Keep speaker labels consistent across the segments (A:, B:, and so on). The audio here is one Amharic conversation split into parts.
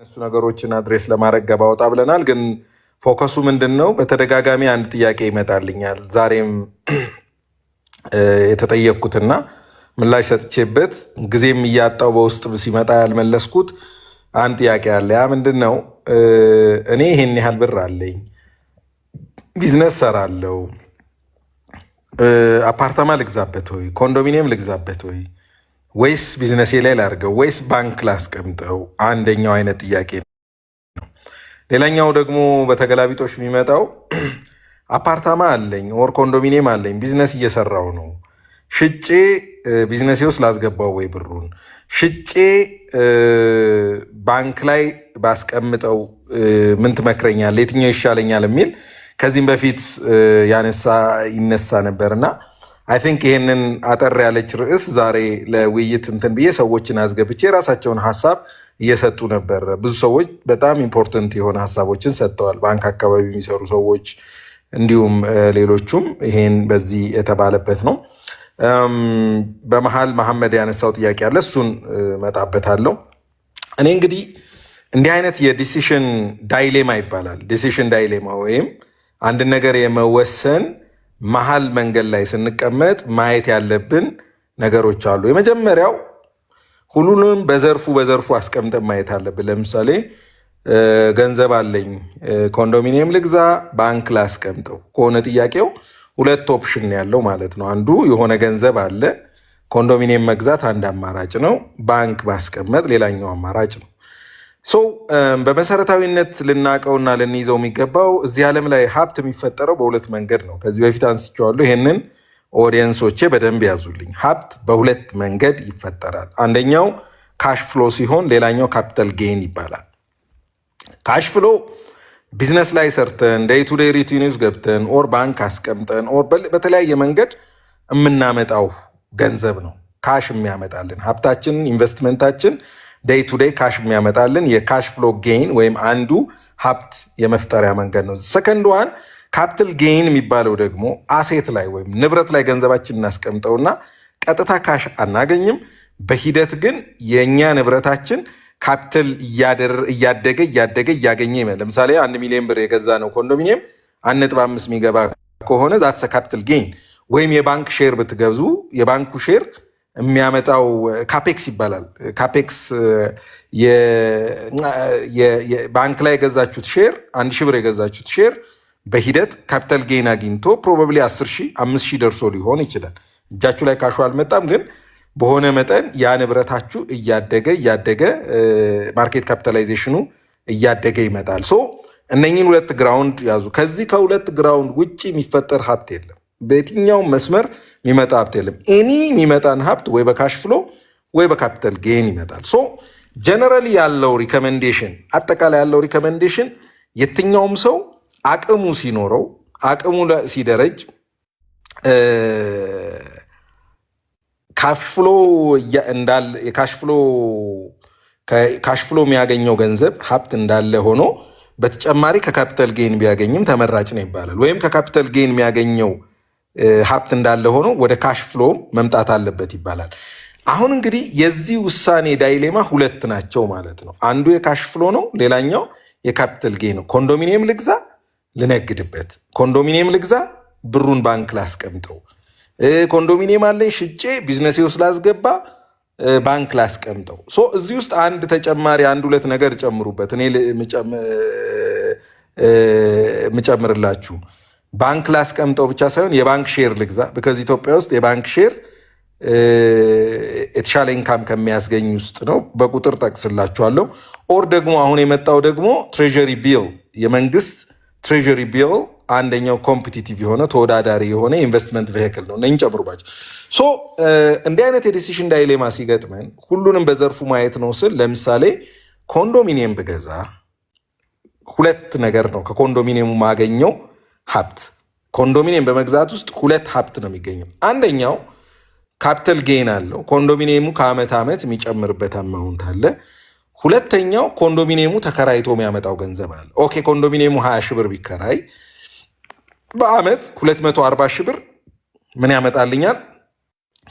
A: እሱ ነገሮችን አድሬስ ለማድረግ ገባ ወጣ ብለናል። ግን ፎከሱ ምንድን ነው? በተደጋጋሚ አንድ ጥያቄ ይመጣልኛል። ዛሬም የተጠየቅኩትና ምላሽ ሰጥቼበት ጊዜም እያጣው በውስጥ ሲመጣ ያልመለስኩት አንድ ጥያቄ አለ። ያ ምንድን ነው? እኔ ይሄን ያህል ብር አለኝ፣ ቢዝነስ ሰራለው፣ አፓርታማ ልግዛበት ወይ ኮንዶሚኒየም ልግዛበት ወይስ ቢዝነሴ ላይ ላድርገው ወይስ ባንክ ላስቀምጠው? አንደኛው አይነት ጥያቄ ነው። ሌላኛው ደግሞ በተገላቢጦሽ የሚመጣው አፓርታማ አለኝ ኦር ኮንዶሚኒየም አለኝ፣ ቢዝነስ እየሰራው ነው፣ ሽጬ ቢዝነሴ ውስጥ ላስገባው ወይ ብሩን ሽጬ ባንክ ላይ ባስቀምጠው ምን ትመክረኛል? የትኛው ይሻለኛል? የሚል ከዚህም በፊት ይነሳ ነበርና አይ ቲንክ ይሄንን አጠር ያለች ርዕስ ዛሬ ለውይይት እንትን ብዬ ሰዎችን አስገብቼ የራሳቸውን ሀሳብ እየሰጡ ነበር። ብዙ ሰዎች በጣም ኢምፖርተንት የሆነ ሀሳቦችን ሰጥተዋል። ባንክ አካባቢ የሚሰሩ ሰዎች እንዲሁም ሌሎቹም ይሄን በዚህ የተባለበት ነው። በመሀል መሐመድ ያነሳው ጥያቄ አለ፣ እሱን መጣበታለሁ። እኔ እንግዲህ እንዲህ አይነት የዲሲሽን ዳይሌማ ይባላል። ዲሲሽን ዳይሌማ ወይም አንድ ነገር የመወሰን መሀል መንገድ ላይ ስንቀመጥ ማየት ያለብን ነገሮች አሉ። የመጀመሪያው ሁሉንም በዘርፉ አስቀምጠን ማየት አለብን። ለምሳሌ ገንዘብ አለኝ፣ ኮንዶሚኒየም ልግዛ፣ ባንክ ላስቀምጠው ከሆነ ጥያቄው ሁለት ኦፕሽን ያለው ማለት ነው። አንዱ የሆነ ገንዘብ አለ፣ ኮንዶሚኒየም መግዛት አንድ አማራጭ ነው፣ ባንክ ማስቀመጥ ሌላኛው አማራጭ ነው። በመሰረታዊነት ልናቀውና ልንይዘው የሚገባው እዚህ ዓለም ላይ ሀብት የሚፈጠረው በሁለት መንገድ ነው። ከዚህ በፊት አንስቼዋለሁ። ይሄንን ኦዲየንሶቼ በደንብ ያዙልኝ። ሀብት በሁለት መንገድ ይፈጠራል። አንደኛው ካሽ ፍሎ ሲሆን ሌላኛው ካፒታል ጌን ይባላል። ካሽ ፍሎ ቢዝነስ ላይ ሰርተን ዴይ ቱ ዴይ ሩቲን ውስጥ ገብተን ኦር ባንክ አስቀምጠን ኦር በተለያየ መንገድ የምናመጣው ገንዘብ ነው። ካሽ የሚያመጣልን ሀብታችንን ኢንቨስትመንታችን ዴይ ቱ ዴይ ካሽ የሚያመጣልን የካሽ ፍሎ ጌይን ወይም አንዱ ሀብት የመፍጠሪያ መንገድ ነው። ሰከንድ ዋን ካፒታል ጌይን የሚባለው ደግሞ አሴት ላይ ወይም ንብረት ላይ ገንዘባችን እናስቀምጠውና ቀጥታ ካሽ አናገኝም። በሂደት ግን የእኛ ንብረታችን ካፒታል እያደገ እያገኘ ይመ ለምሳሌ 1 ሚሊዮን ብር የገዛ ነው ኮንዶሚኒየም 1.5 የሚገባ ከሆነ ዛትስ ካፒታል ጌይን። ወይም የባንክ ሼር ብትገዙ የባንኩ ሼር የሚያመጣው ካፔክስ ይባላል። ካፔክስ ባንክ ላይ የገዛችሁት ሼር 1000 ብር የገዛችሁት ሼር በሂደት ካፒታል ጌን አግኝቶ ፕሮባብሊ 10,000 5,000 ደርሶ ሊሆን ይችላል። እጃችሁ ላይ ካሹ አልመጣም፣ ግን በሆነ መጠን ያ ንብረታችሁ እያደገ ማርኬት ካፒታላይዜሽኑ እያደገ ይመጣል። ሶ እነኝን ሁለት ግራውንድ ያዙ። ከዚህ ከሁለት ግራውንድ ውጭ የሚፈጠር ሀብት የለም። በየትኛውም መስመር የሚመጣ ሀብት የለም። ኤኒ የሚመጣን ሀብት ወይ በካሽ ፍሎ ወይ በካፒታል ጌን ይመጣል። ሶ ጀነራሊ ያለው ሪኮሜንዴሽን አጠቃላይ ያለው ሪኮሜንዴሽን የትኛውም ሰው አቅሙ ሲኖረው አቅሙ ሲደረጅ ካሽ ፍሎ የሚያገኘው ገንዘብ ሀብት እንዳለ ሆኖ በተጨማሪ ከካፒታል ጌን ቢያገኝም ተመራጭ ነው ይባላል። ወይም ከካፒታል ጌን የሚያገኘው ሀብት እንዳለ ሆኖ ወደ ካሽ ፍሎ መምጣት አለበት ይባላል። አሁን እንግዲህ የዚህ ውሳኔ ዳይሌማ ሁለት ናቸው ማለት ነው። አንዱ የካሽ ፍሎ ነው፣ ሌላኛው የካፒታል ጌን ነው። ኮንዶሚኒየም ልግዛ ልነግድበት፣ ኮንዶሚኒየም ልግዛ ብሩን ባንክ ላስቀምጠው፣ ኮንዶሚኒየም አለኝ ሽጬ ቢዝነሴ ውስጥ ላስገባ ባንክ ላስቀምጠው። እዚህ ውስጥ አንድ ተጨማሪ አንድ ሁለት ነገር ጨምሩበት። እኔ የምጨምርላችሁ ባንክ ላስቀምጠው ብቻ ሳይሆን የባንክ ሼር ልግዛ። ቢካዝ ኢትዮጵያ ውስጥ የባንክ ሼር የተሻለ ኢንካም ከሚያስገኝ ውስጥ ነው። በቁጥር ጠቅስላችኋለሁ። ኦር ደግሞ አሁን የመጣው ደግሞ ትሬዠሪ ቢል፣ የመንግስት ትሬዠሪ ቢል አንደኛው ኮምፒቲቲቭ የሆነ ተወዳዳሪ የሆነ ኢንቨስትመንት ቬሂክል ነው። እነኝን ጨምሩባቸው። እንዲህ አይነት የዲሲሽን ዳይሌማ ሲገጥመን ሁሉንም በዘርፉ ማየት ነው ስል ለምሳሌ ኮንዶሚኒየም ብገዛ ሁለት ነገር ነው ከኮንዶሚኒየሙ ማገኘው ሀብት። ኮንዶሚኒየም በመግዛት ውስጥ ሁለት ሀብት ነው የሚገኘው። አንደኛው ካፒታል ጌን አለው፣ ኮንዶሚኒየሙ ከአመት ዓመት የሚጨምርበት አማውንት አለ። ሁለተኛው ኮንዶሚኒየሙ ተከራይቶ የሚያመጣው ገንዘብ አለ። ኦኬ ኮንዶሚኒየሙ 20 ሺህ ብር ቢከራይ በአመት 240 ሺህ ብር ምን ያመጣልኛል?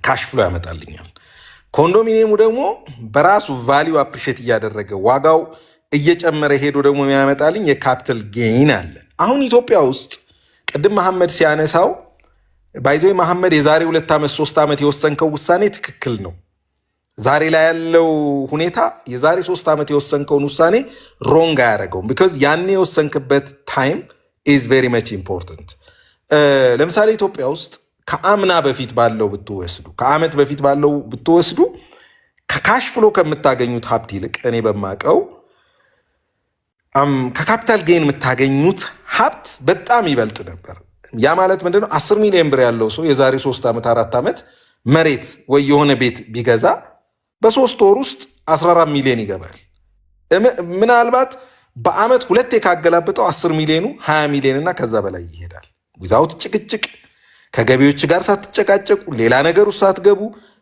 A: ካሽ ፍሎ ያመጣልኛል። ኮንዶሚኒየሙ ደግሞ በራሱ ቫሊዩ አፕሪሼት እያደረገ ዋጋው እየጨመረ ሄዶ ደግሞ የሚያመጣልኝ የካፒታል ጌይን አለ። አሁን ኢትዮጵያ ውስጥ ቅድም መሐመድ ሲያነሳው ባይዞይ መሐመድ የዛሬ 2 ዓመት 3 ዓመት የወሰንከው ውሳኔ ትክክል ነው። ዛሬ ላይ ያለው ሁኔታ የዛሬ 3 ዓመት የወሰንከውን ውሳኔ ሮንግ አያደርገውም። ቢካዝ ያኔ የወሰንክበት ታይም ኢዝ ቬሪ መች ኢምፖርታንት። ለምሳሌ ኢትዮጵያ ውስጥ ከአምና በፊት ባለው ብትወስዱ ከዓመት በፊት ባለው ብትወስዱ ከካሽ ፍሎ ከምታገኙት ሀብት ይልቅ እኔ በማቀው ከካፒታል ጌን የምታገኙት ሀብት በጣም ይበልጥ ነበር። ያ ማለት ምንድነው? 10 ሚሊዮን ብር ያለው ሰው የዛሬ 3 ዓመት 4 ዓመት መሬት ወይ የሆነ ቤት ቢገዛ በ3 ወር ውስጥ 14 ሚሊዮን ይገባል። ምናልባት በአመት 2 ካገላበጠው 10 ሚሊዮኑ 20 ሚሊዮን እና ከዛ በላይ ይሄዳል። ዊዛውት ጭቅጭቅ፣ ከገቢዎች ጋር ሳትጨቃጨቁ፣ ሌላ ነገር ውስጥ ሳትገቡ፣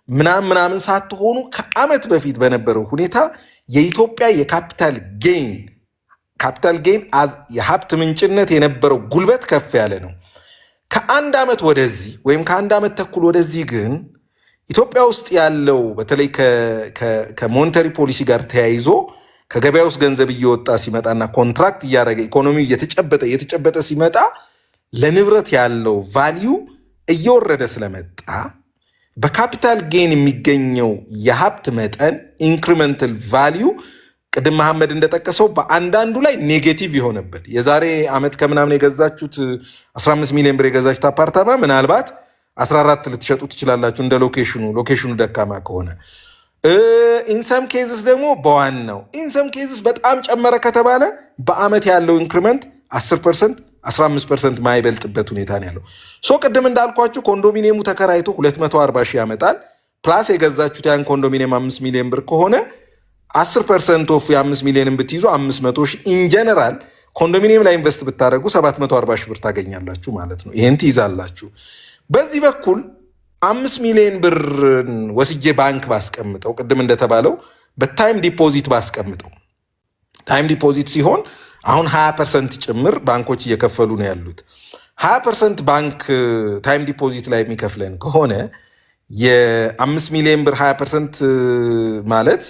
A: ምናምን ሳትሆኑ ከአመት በፊት በነበረው ሁኔታ የኢትዮጵያ የካፒታል ጌን የሀብት ምንጭነት የነበረው ጉልበት ከፍ ያለ ነው። ከአንድ ዓመት ወደዚህ ወይም ከአንድ ዓመት ተኩል ወደዚህ ግን ኢትዮጵያ ውስጥ ያለው በተለይ ከሞኔታሪ ፖሊሲ ጋር ተያይዞ ከገበያ ውስጥ ገንዘብ እየወጣ ሲመጣና ኮንትራክት እያደረገ ኢኮኖሚው እየተጨበጠ ሲመጣ ለንብረት ያለው ቫልዩ እየወረደ ስለመጣ በካፒታል ጌን የሚገኘው የሀብት መጠን ኢንክሪመንታል ቫልዩ ቅድም መሐመድ እንደጠቀሰው በአንዳንዱ ላይ ኔጌቲቭ የሆነበት የዛሬ ዓመት ከምናምን የገዛችሁት 15 ሚሊዮን ብር የገዛችሁት አፓርታማ ምናልባት 14 ልትሸጡ ትችላላችሁ፣ እንደ ሎኬሽኑ ደካማ ከሆነ። ኢንሰም ኬዝስ ደግሞ በዋናው ኢንሰም ኬዝስ በጣም ጨመረ ከተባለ በአመት ያለው ኢንክሪመንት 10% 15% ማይበልጥበት ሁኔታ ነው ያለው። ቅድም እንዳልኳችሁ ኮንዶሚኒየሙ ተከራይቶ 240 ሺህ ያመጣል። ፕላስ የገዛችሁት ያን ኮንዶሚኒየም 5 ሚሊዮን ብር ከሆነ 10% ኦፍ የ5 ሚሊዮንን ብትይዙ 500 ሺህ ኢንጀነራል ኮንዶሚኒየም ላይ ኢንቨስት ብታደረጉ 740 ሺህ ብር ታገኛላችሁ ማለት ነው። ይህን ትይዛላችሁ። በዚህ በኩል 5 ሚሊዮን ብር ወስጄ ባንክ ባስቀምጠው ቅድም እንደተባለው በታይም ዲፖዚት ባስቀምጠው ታይም ዲፖዚት ሲሆን አሁን 20% ጭምር ባንኮች እየከፈሉ ነው ያሉት። 20% ባንክ ታይም ዲፖዚት ላይ የሚከፍለን ከሆነ የ5 ሚሊዮን ብር 20% ማለት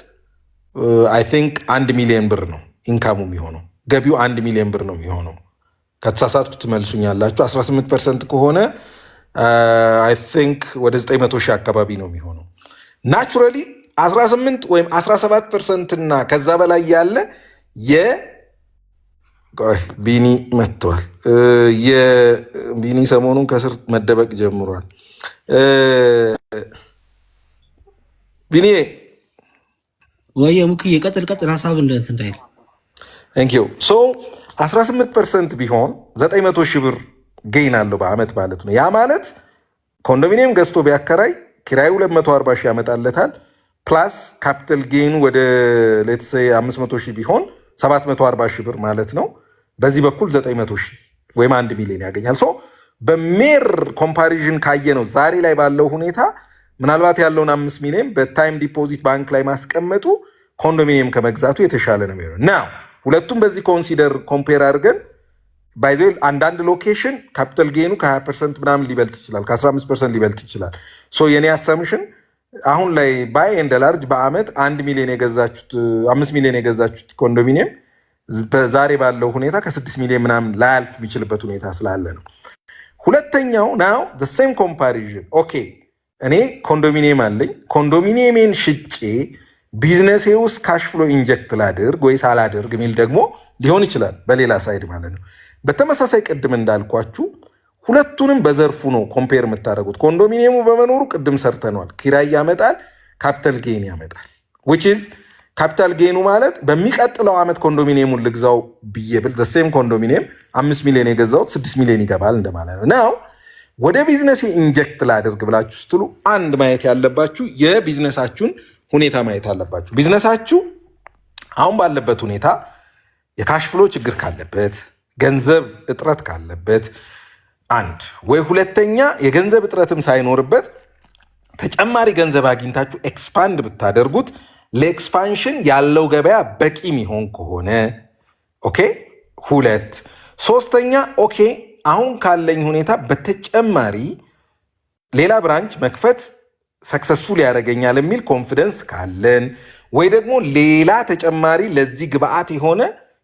A: አይ ቲንክ 1 ሚሊዮን ብር ነው ኢንካሙ የሚሆነው። ገቢው 1 ሚሊዮን ብር ነው የሚሆነው። ከተሳሳትኩ ትመልሱኛላችሁ። 18% ከሆነ አይ ቲንክ ወደ 900 ሺህ አካባቢ ነው የሚሆነው። ናቹራሊ 18 ወይም 17% እና ከዛ በላይ ያለ ቢኒ መጥቷል። የቢኒ ሰሞኑን ከስር መደበቅ ጀምሯል። ቢኒ
B: ወይ ሙክዬ ቀጥል ሀሳብ እንዳይል
A: ቴንክ ዩ 18% ቢሆን 900 ሺህ ብር ጌን አለው በአመት ማለት ነው። ያ ማለት ኮንዶሚኒየም ገዝቶ ቢያከራይ ኪራዩ 240 ሺህ ያመጣለታል። ፕላስ ካፒታል ጌኑ ወደ ሌትስ 500 ሺህ ቢሆን 740 ሺህ ብር ማለት ነው። በዚህ በኩል 900 ሺህ ወይም 1 ሚሊዮን ያገኛል። በሜር ኮምፓሪዥን ካየ ነው ዛሬ ላይ ባለው ሁኔታ ምናልባት ያለውን 5 ሚሊዮን በታይም ዲፖዚት ባንክ ላይ ማስቀመጡ ኮንዶሚኒየም ከመግዛቱ የተሻለ ነው የሚሆነው። ናው ሁለቱም በዚህ ኮንሲደር ኮምፔር አድርገን ባይዘ አንዳንድ ሎኬሽን ካፒታል ጌኑ ከ20% ምናምን ሊበልጥ ይችላል፣ ከ15% ሊበልጥ ይችላል። የኔ አሳምሽን አሁን ላይ ባይ ኤንድ ላርጅ በአመት 1 ሚሊዮን የገዛችሁት 5 ሚሊዮን የገዛችሁት ኮንዶሚኒየም በዛሬ ባለው ሁኔታ ከ6 ሚሊዮን ምናምን ላያልፍ የሚችልበት ሁኔታ ስላለ ነው። ሁለተኛው ናው the same comparison ኦኬ እኔ ኮንዶሚኒየም አለኝ፣ ኮንዶሚኒየሜን ሽጬ ቢዝነሴ ውስጥ ካሽ ፍሎ ኢንጀክት ላድርግ ወይስ አላድርግ የሚል ደግሞ ሊሆን ይችላል በሌላ ሳይድ ማለት ነው። በተመሳሳይ ቅድም እንዳልኳችሁ ሁለቱንም በዘርፉ ነው ኮምፔር የምታደርጉት። ኮንዶሚኒየሙ በመኖሩ ቅድም ሰርተነዋል፣ ኪራይ ያመጣል፣ ካፒታል ጌን ያመጣል። which is ካፒታል ጌኑ ማለት በሚቀጥለው ዓመት ኮንዶሚኒየሙን ልግዛው ብዬ ብል the same ኮንዶሚኒየም 5 ሚሊዮን የገዛሁት 6 ሚሊዮን ይገባል እንደማለት ነው። ናው ወደ ቢዝነስ ኢንጀክት ላድርግ ብላችሁ ስትሉ አንድ ማየት ያለባችሁ የቢዝነሳችሁን ሁኔታ ማየት አለባችሁ። ቢዝነሳችሁ አሁን ባለበት ሁኔታ የካሽ ፍሎ ችግር ካለበት፣ ገንዘብ እጥረት ካለበት አንድ ወይ ሁለተኛ የገንዘብ እጥረትም ሳይኖርበት ተጨማሪ ገንዘብ አግኝታችሁ ኤክስፓንድ ብታደርጉት ለኤክስፓንሽን ያለው ገበያ በቂ የሚሆን ከሆነ ኦኬ። ሁለት ሶስተኛ ኦኬ አሁን ካለኝ ሁኔታ በተጨማሪ ሌላ ብራንች መክፈት ሰክሰስፉል ያደርገኛል የሚል ኮንፊደንስ ካለን ወይ ደግሞ ሌላ ተጨማሪ ለዚህ ግብአት የሆነ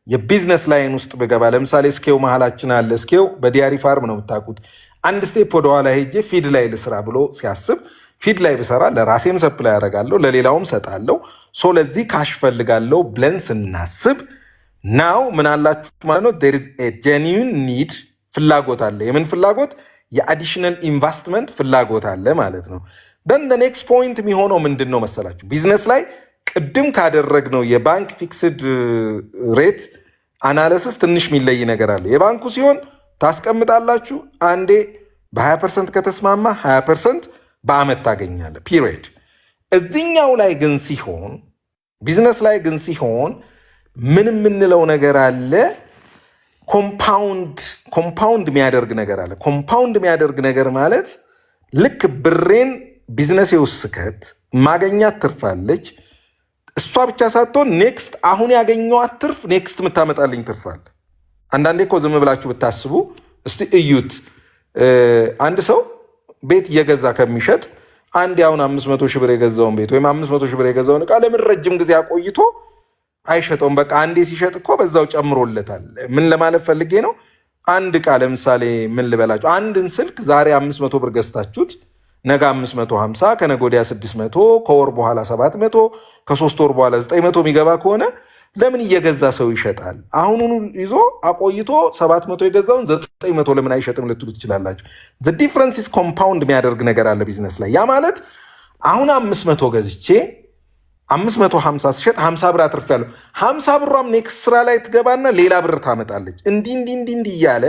A: የቢዝነስ ላይን ውስጥ ብገባ ለምሳሌ ስኬው መሀላችን አለ። ስኬው በዲያሪ ፋርም ነው የምታውቁት። አንድ ስቴፕ ወደኋላ ሄጄ ፊድ ላይ ልስራ ብሎ ሲያስብ ፊድ ላይ ብሰራ ለራሴም ሰፕላይ ያደርጋለሁ፣ ለሌላውም ሰጣለሁ። ሶ ለዚህ ካሽ ፈልጋለሁ ብለን ስናስብ ናው ምን አላችሁ ማለት ነው። ዜር ኢዝ ኤ ጄኒዩን ኒድ ፍላጎት አለ። የምን ፍላጎት? የአዲሽናል ኢንቨስትመንት ፍላጎት አለ ማለት ነው። ደን ኔክስት ፖይንት የሚሆነው ምንድን ነው መሰላችሁ? ቢዝነስ ላይ ቅድም ካደረግነው የባንክ ፊክስድ ሬት አናሊሲስ ትንሽ የሚለይ ነገር አለ። የባንኩ ሲሆን ታስቀምጣላችሁ፣ አንዴ በ20% ከተስማማ 20% በአመት ታገኛለ ፒሪየድ። እዚኛው ላይ ግን ሲሆን ቢዝነስ ላይ ግን ሲሆን ምን የምንለው ነገር አለ? ኮምፓውንድ የሚያደርግ ነገር አለ። ኮምፓውንድ የሚያደርግ ነገር ማለት ልክ ብሬን ቢዝነስ ውስጥ ስከት ማገኛት ትርፋለች። እሷ ብቻ ሳትሆን ኔክስት አሁን ያገኘዋት ትርፍ ኔክስት የምታመጣልኝ ትርፋል። አንዳንዴ እኮ ዝም ብላችሁ ብታስቡ እስቲ እዩት። አንድ ሰው ቤት እየገዛ ከሚሸጥ አንድ አሁን 500 ሺህ ብር የገዛውን ቤት ወይም 500 ሺህ ብር የገዛውን ዕቃ ለምን ረጅም ጊዜ አቆይቶ አይሸጠውም? በቃ አንዴ ሲሸጥ እኮ በዛው ጨምሮለታል። ምን ለማለት ፈልጌ ነው? አንድ ዕቃ ለምሳሌ ምን ልበላችሁ፣ አንድን ስልክ ዛሬ 500 ብር ገዝታችሁት ነገ 550 ከነገ ወዲያ 600 ከወር በኋላ 700 ከ3 ወር በኋላ 900 የሚገባ ከሆነ ለምን እየገዛ ሰው ይሸጣል? አሁኑኑ ይዞ አቆይቶ 700 የገዛውን 900 ለምን አይሸጥም ልትሉ ትችላላችሁ። ዘ ዲፍረንስ ኢዝ ኮምፓውንድ የሚያደርግ ነገር አለ ቢዝነስ ላይ። ያ ማለት አሁን 500 ገዝቼ 550 ሲሸጥ 50 ብር አትርፌያለሁ። 50 ብሯም ኔክስት ስራ ላይ ትገባና ሌላ ብር ታመጣለች። እንዲህ እያለ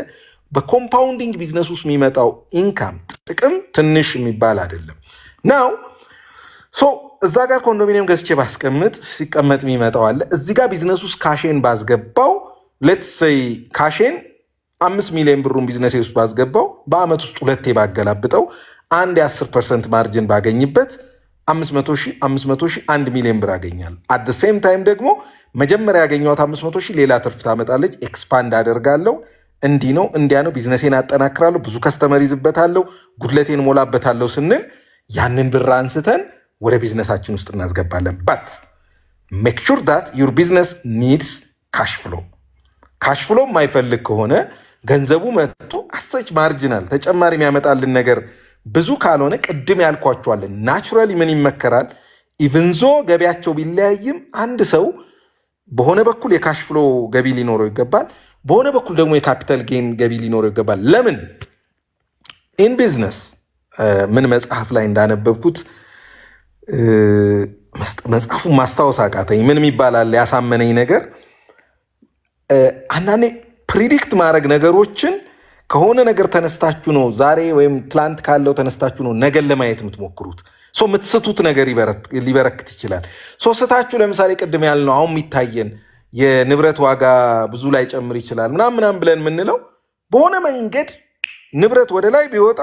A: በኮምፓውንዲንግ ቢዝነስ ውስጥ የሚመጣው ኢንካም ጥቅም ትንሽ የሚባል አይደለም። ናው እዛ ጋር ኮንዶሚኒየም ገዝቼ ባስቀምጥ ሲቀመጥ የሚመጣው አለ። እዚህ ጋር ቢዝነስ ውስጥ ካሼን ባስገባው ሌትስ ሴይ ካሼን 5 ሚሊዮን ብሩን ቢዝነስ ውስጥ ባስገባው በአመት ውስጥ ሁለቴ ባገላብጠው አንድ የ10% ማርጅን ባገኝበት 500 ሺህ 1 ሚሊዮን ብር አገኛል። አት ሴም ታይም ደግሞ መጀመሪያ ያገኘኋት 500 ሺህ ሌላ ትርፍ ታመጣለች። ኤክስፓንድ አደርጋለሁ። እንዲህ ነው እንዲያ ነው፣ ቢዝነሴን አጠናክራለሁ፣ ብዙ ከስተመር ይዝበታለሁ፣ ጉድለቴን ሞላበታለሁ ስንል ያንን ብር አንስተን ወደ ቢዝነሳችን ውስጥ እናስገባለን። በት ሜክ ሹር ዳት ዩር ቢዝነስ ኒድስ ካሽ ፍሎ። ካሽ ፍሎ የማይፈልግ ከሆነ ገንዘቡ መጥቶ አሰች ማርጂናል ተጨማሪ የሚያመጣልን ነገር ብዙ ካልሆነ ቅድም ያልኳቸዋለን ናቹራሊ ምን ይመከራል? ኢቭንዞ ገቢያቸው ቢለያይም አንድ ሰው በሆነ በኩል የካሽ ፍሎ ገቢ ሊኖረው ይገባል፣ በሆነ በኩል ደግሞ የካፒታል ጌን ገቢ ሊኖረው ይገባል። ለምን? ኢን ቢዝነስ ምን መጽሐፍ ላይ እንዳነበብኩት መጽሐፉን ማስታወስ አቃተኝ። ምን ይባላል ያሳመነኝ ነገር፣ አንዳንዴ ፕሪዲክት ማድረግ ነገሮችን ከሆነ ነገር ተነስታችሁ ነው ዛሬ ወይም ትላንት ካለው ተነስታችሁ ነው ነገን ለማየት የምትሞክሩት። የምትስቱት ነገር ሊበረክት ይችላል። ስታችሁ ለምሳሌ ቅድም ያልነው አሁን የሚታየን የንብረት ዋጋ ብዙ ላይ ጨምር ይችላል ምናምን ብለን የምንለው በሆነ መንገድ ንብረት ወደ ላይ ቢወጣ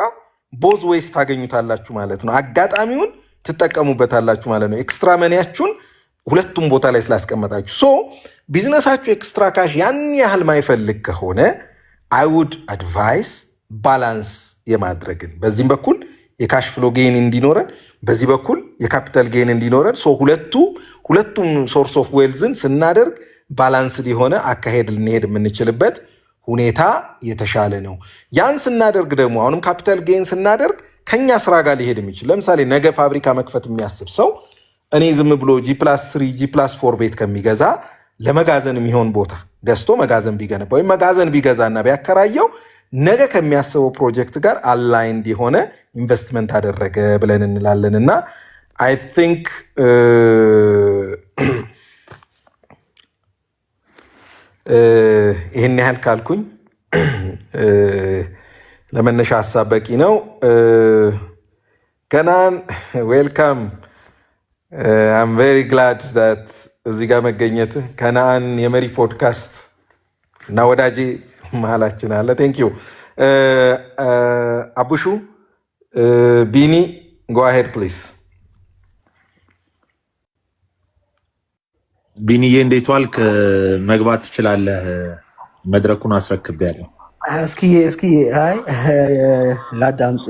A: ቦዝ ወይስ ታገኙታላችሁ ማለት ነው። አጋጣሚውን ትጠቀሙበታላችሁ ማለት ነው። ኤክስትራ መኒያችሁን ሁለቱም ቦታ ላይ ስላስቀመጣችሁ። ቢዝነሳችሁ ኤክስትራ ካሽ ያን ያህል ማይፈልግ ከሆነ አይ ውድ አድቫይስ ባላንስ የማድረግን በዚህም በኩል የካሽ ፍሎ ጌን እንዲኖረን፣ በዚህ በኩል የካፒታል ጌን እንዲኖረን ሁለቱም ሶርስ ኦፍ ዌልዝን ስናደርግ ባላንስድ የሆነ አካሄድ ልንሄድ የምንችልበት ሁኔታ የተሻለ ነው። ያን ስናደርግ ደግሞ አሁንም ካፒታል ጌን ስናደርግ ከኛ ስራ ጋር ሊሄድ የሚችል ለምሳሌ ነገ ፋብሪካ መክፈት የሚያስብ ሰው እኔ ዝም ብሎ G+3 G+4 ቤት ከሚገዛ ለመጋዘን የሚሆን ቦታ ገዝቶ መጋዘን ቢገነባ ወይም መጋዘን ቢገዛና ቢያከራየው ነገ ከሚያስበው ፕሮጀክት ጋር አላይንድ የሆነ ኢንቨስትመንት አደረገ ብለን እንላለን። እና አይ ቲንክ ይህን ያህል ካልኩኝ ለመነሻ ሀሳብ በቂ ነው። ከናን ዌልካም አም ቬሪ ግላድ ዛት እዚህ ጋር መገኘት። ከናን የመሪ ፖድካስት እና ወዳጄ መሀላችን አለ። ቴንክ ዩ አቡሹ ቢኒ ጎ አሄድ ፕሊዝ።
C: ቢኒዬ እንዴት ዋልክ? መግባት ትችላለህ። መድረኩን አስረክቤያለሁ።
B: እስኪ አይ ላዳምጥ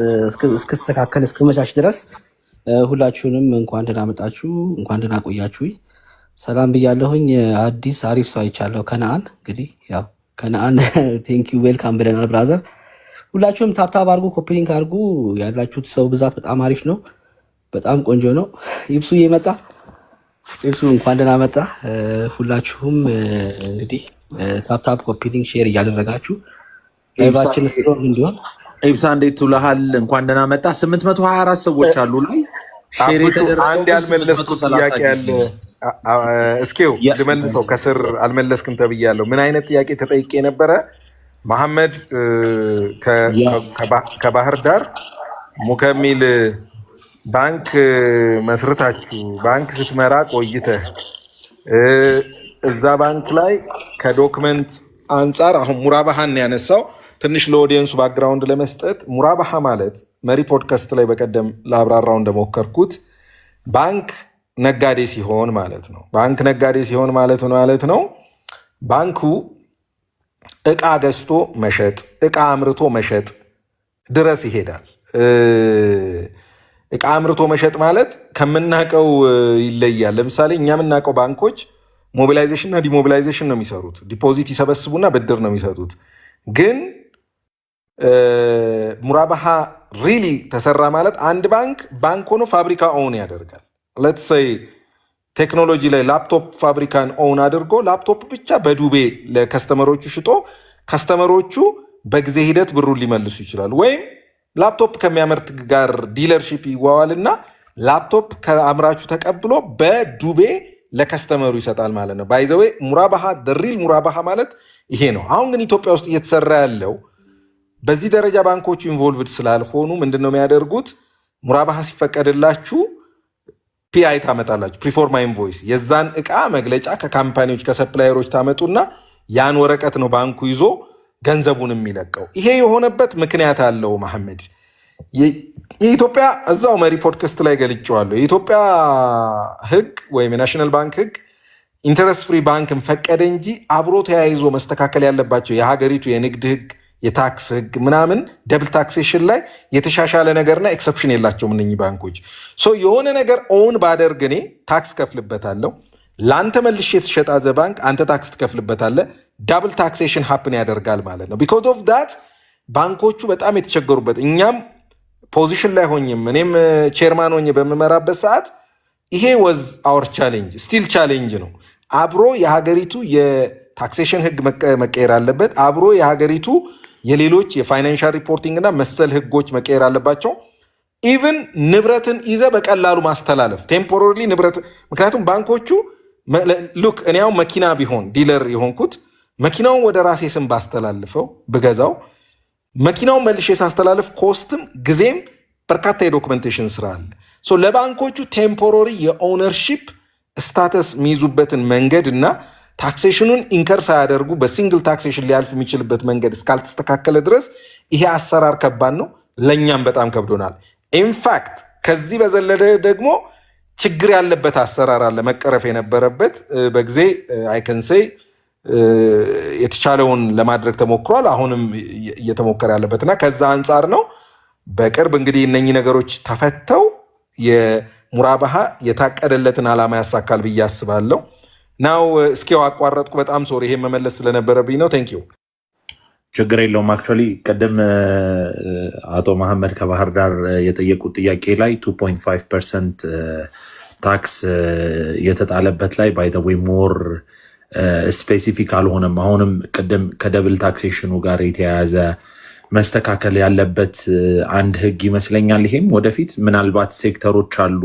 B: እስክስተካከል እስክመቻች ድረስ ሁላችሁንም እንኳን ደህና መጣችሁ፣ እንኳን ደህና ቆያችሁ። ሰላም ብያለሁኝ። አዲስ አሪፍ ሰው አይቻለሁ። ከነአን እንግዲህ ያው ከነአን ቴንክ ዩ ዌልካም ብለናል ብራዘር። ሁላችሁም ታብታብ አድርጉ፣ ኮፒ ሊንክ አድርጉ። ያላችሁት ሰው ብዛት በጣም አሪፍ ነው፣ በጣም ቆንጆ ነው። ይብሱ እየመጣ ይብሱ እንኳን ደህና መጣ። ሁላችሁም እንግዲህ ታብታብ ኮፒ ሊንክ ሼር እያደረጋችሁ ላይቫችን ስትሮንግ እንዲሆን
C: ኢብሳ እንዴት ውለሃል? እንኳን ደህና መጣ። 824 ሰዎች አሉ ላይ ሼር የተደረገው
A: አንድ ያልመለስኩት ጥያቄ ያለ እስኪው ልመልሰው። ከስር አልመለስክም ተብያለሁ። ምን አይነት ጥያቄ ተጠይቄ ነበረ? መሐመድ ከባህር ዳር ሙከሚል ባንክ መስርታችሁ ባንክ ስትመራ ቆይተህ እዛ ባንክ ላይ ከዶክመንት አንጻር አሁን ሙራባሃን ያነሳው ትንሽ ለኦዲየንሱ ባክግራውንድ ለመስጠት ሙራባሃ ማለት መሪ ፖድካስት ላይ በቀደም ለአብራራው እንደሞከርኩት ባንክ ነጋዴ ሲሆን ማለት ነው። ባንክ ነጋዴ ሲሆን ማለት ነው ባንኩ እቃ ገዝቶ መሸጥ፣ እቃ አምርቶ መሸጥ ድረስ ይሄዳል። እቃ አምርቶ መሸጥ ማለት ከምናውቀው ይለያል። ለምሳሌ እኛ የምናውቀው ባንኮች ሞቢላይዜሽን እና ዲሞቢላይዜሽን ነው የሚሰሩት። ዲፖዚት ይሰበስቡና ብድር ነው የሚሰጡት። ግን ሙራባሃ ሪሊ ተሰራ ማለት አንድ ባንክ ሆኖ ፋብሪካ ኦውን ያደርጋል። ሌትስ ሴይ ቴክኖሎጂ ላይ ላፕቶፕ ፋብሪካን ኦውን አድርጎ ላፕቶፕ ብቻ በዱቤ ለከስተመሮቹ ሽጦ ከስተመሮቹ በጊዜ ሂደት ብሩን ሊመልሱ ይችላሉ። ወይም ላፕቶፕ ከሚያመርት ጋር ዲለርሺፕ ይዋዋልና ላፕቶፕ ከአምራቹ ተቀብሎ በዱቤ ለከስተመሩ ይሰጣል ማለት ነው። ባይዘዌ ሙራባሃ ደሪል ሙራባሃ ማለት ይሄ ነው። አሁን ግን ኢትዮጵያ ውስጥ እየተሰራ ያለው በዚህ ደረጃ ባንኮቹ ኢንቮልቭድ ስላልሆኑ ምንድን ነው የሚያደርጉት? ሙራባሃ ሲፈቀድላችሁ ፒአይ ታመጣላችሁ፣ ፕሪፎርማ ኢንቮይስ፣ የዛን እቃ መግለጫ ከካምፓኒዎች ከሰፕላየሮች ታመጡና ያን ወረቀት ነው ባንኩ ይዞ ገንዘቡን የሚለቀው። ይሄ የሆነበት ምክንያት አለው መሐመድ። የኢትዮጵያ እዛው መሪ ፖድካስት ላይ ገልጬዋለሁ። የኢትዮጵያ ህግ ወይም የናሽናል ባንክ ህግ ኢንተረስት ፍሪ ባንክን ፈቀደ እንጂ አብሮ ተያይዞ መስተካከል ያለባቸው የሀገሪቱ የንግድ ህግ፣ የታክስ ህግ ምናምን ደብል ታክሴሽን ላይ የተሻሻለ ነገርና ኤክሰፕሽን የላቸውም እነኚህ ባንኮች። የሆነ ነገር ኦውን ባደርግ እኔ ታክስ ከፍልበታለሁ፣ ለአንተ መልሼ ስሸጣ ዘ ባንክ አንተ ታክስ ትከፍልበታለህ። ዳብል ታክሴሽን ሀፕን ያደርጋል ማለት ነው። ቢኮዝ ኦፍ ዳት ባንኮቹ በጣም የተቸገሩበት፣ እኛም ፖዚሽን ላይ ሆኝም እኔም ቼርማን ሆኜ በምመራበት ሰዓት ይሄ ወዝ አወር ቻሌንጅ ስቲል ቻሌንጅ ነው። አብሮ የሀገሪቱ የታክሴሽን ህግ መቀየር አለበት። አብሮ የሀገሪቱ የሌሎች የፋይናንሻል ሪፖርቲንግ እና መሰል ህጎች መቀየር አለባቸው። ኢቭን ንብረትን ይዘ በቀላሉ ማስተላለፍ ቴምፖራሪ ንብረት፣ ምክንያቱም ባንኮቹ ሉክ እኔ ያው መኪና ቢሆን ዲለር የሆንኩት መኪናውን ወደ ራሴ ስም ባስተላልፈው ብገዛው መኪናውን መልሼ ሳስተላልፍ ኮስትም ጊዜም በርካታ የዶክመንቴሽን ስራ አለ። ለባንኮቹ ቴምፖራሪ የኦውነርሺፕ ስታተስ የሚይዙበትን መንገድ እና ታክሴሽኑን ኢንከር ሳያደርጉ በሲንግል ታክሴሽን ሊያልፍ የሚችልበት መንገድ እስካልተስተካከለ ድረስ ይሄ አሰራር ከባድ ነው። ለእኛም በጣም ከብዶናል። ኢንፋክት ከዚህ በዘለለ ደግሞ ችግር ያለበት አሰራር አለ መቀረፍ የነበረበት በጊዜ አይከንሴይ የተቻለውን ለማድረግ ተሞክሯል። አሁንም እየተሞከረ ያለበትና ከዛ አንጻር ነው። በቅርብ እንግዲህ እነኚህ ነገሮች ተፈተው የሙራባሃ የታቀደለትን ዓላማ ያሳካል ብዬ አስባለሁ። ናው እስኪው አቋረጥኩ። በጣም ሶሪ፣ ይሄ መመለስ ስለነበረብኝ ነው። ቴንክ ዩ።
C: ችግር የለውም። አክቹዋሊ ቀደም አቶ መሐመድ ከባህር ዳር የጠየቁት ጥያቄ ላይ 2.5% ታክስ የተጣለበት ላይ ባይ ዘ ዌይ ሞር ስፔሲፊክ አልሆነም። አሁንም ቅድም ከደብል ታክሴሽኑ ጋር የተያያዘ መስተካከል ያለበት አንድ ህግ ይመስለኛል። ይሄም ወደፊት ምናልባት ሴክተሮች አሉ፣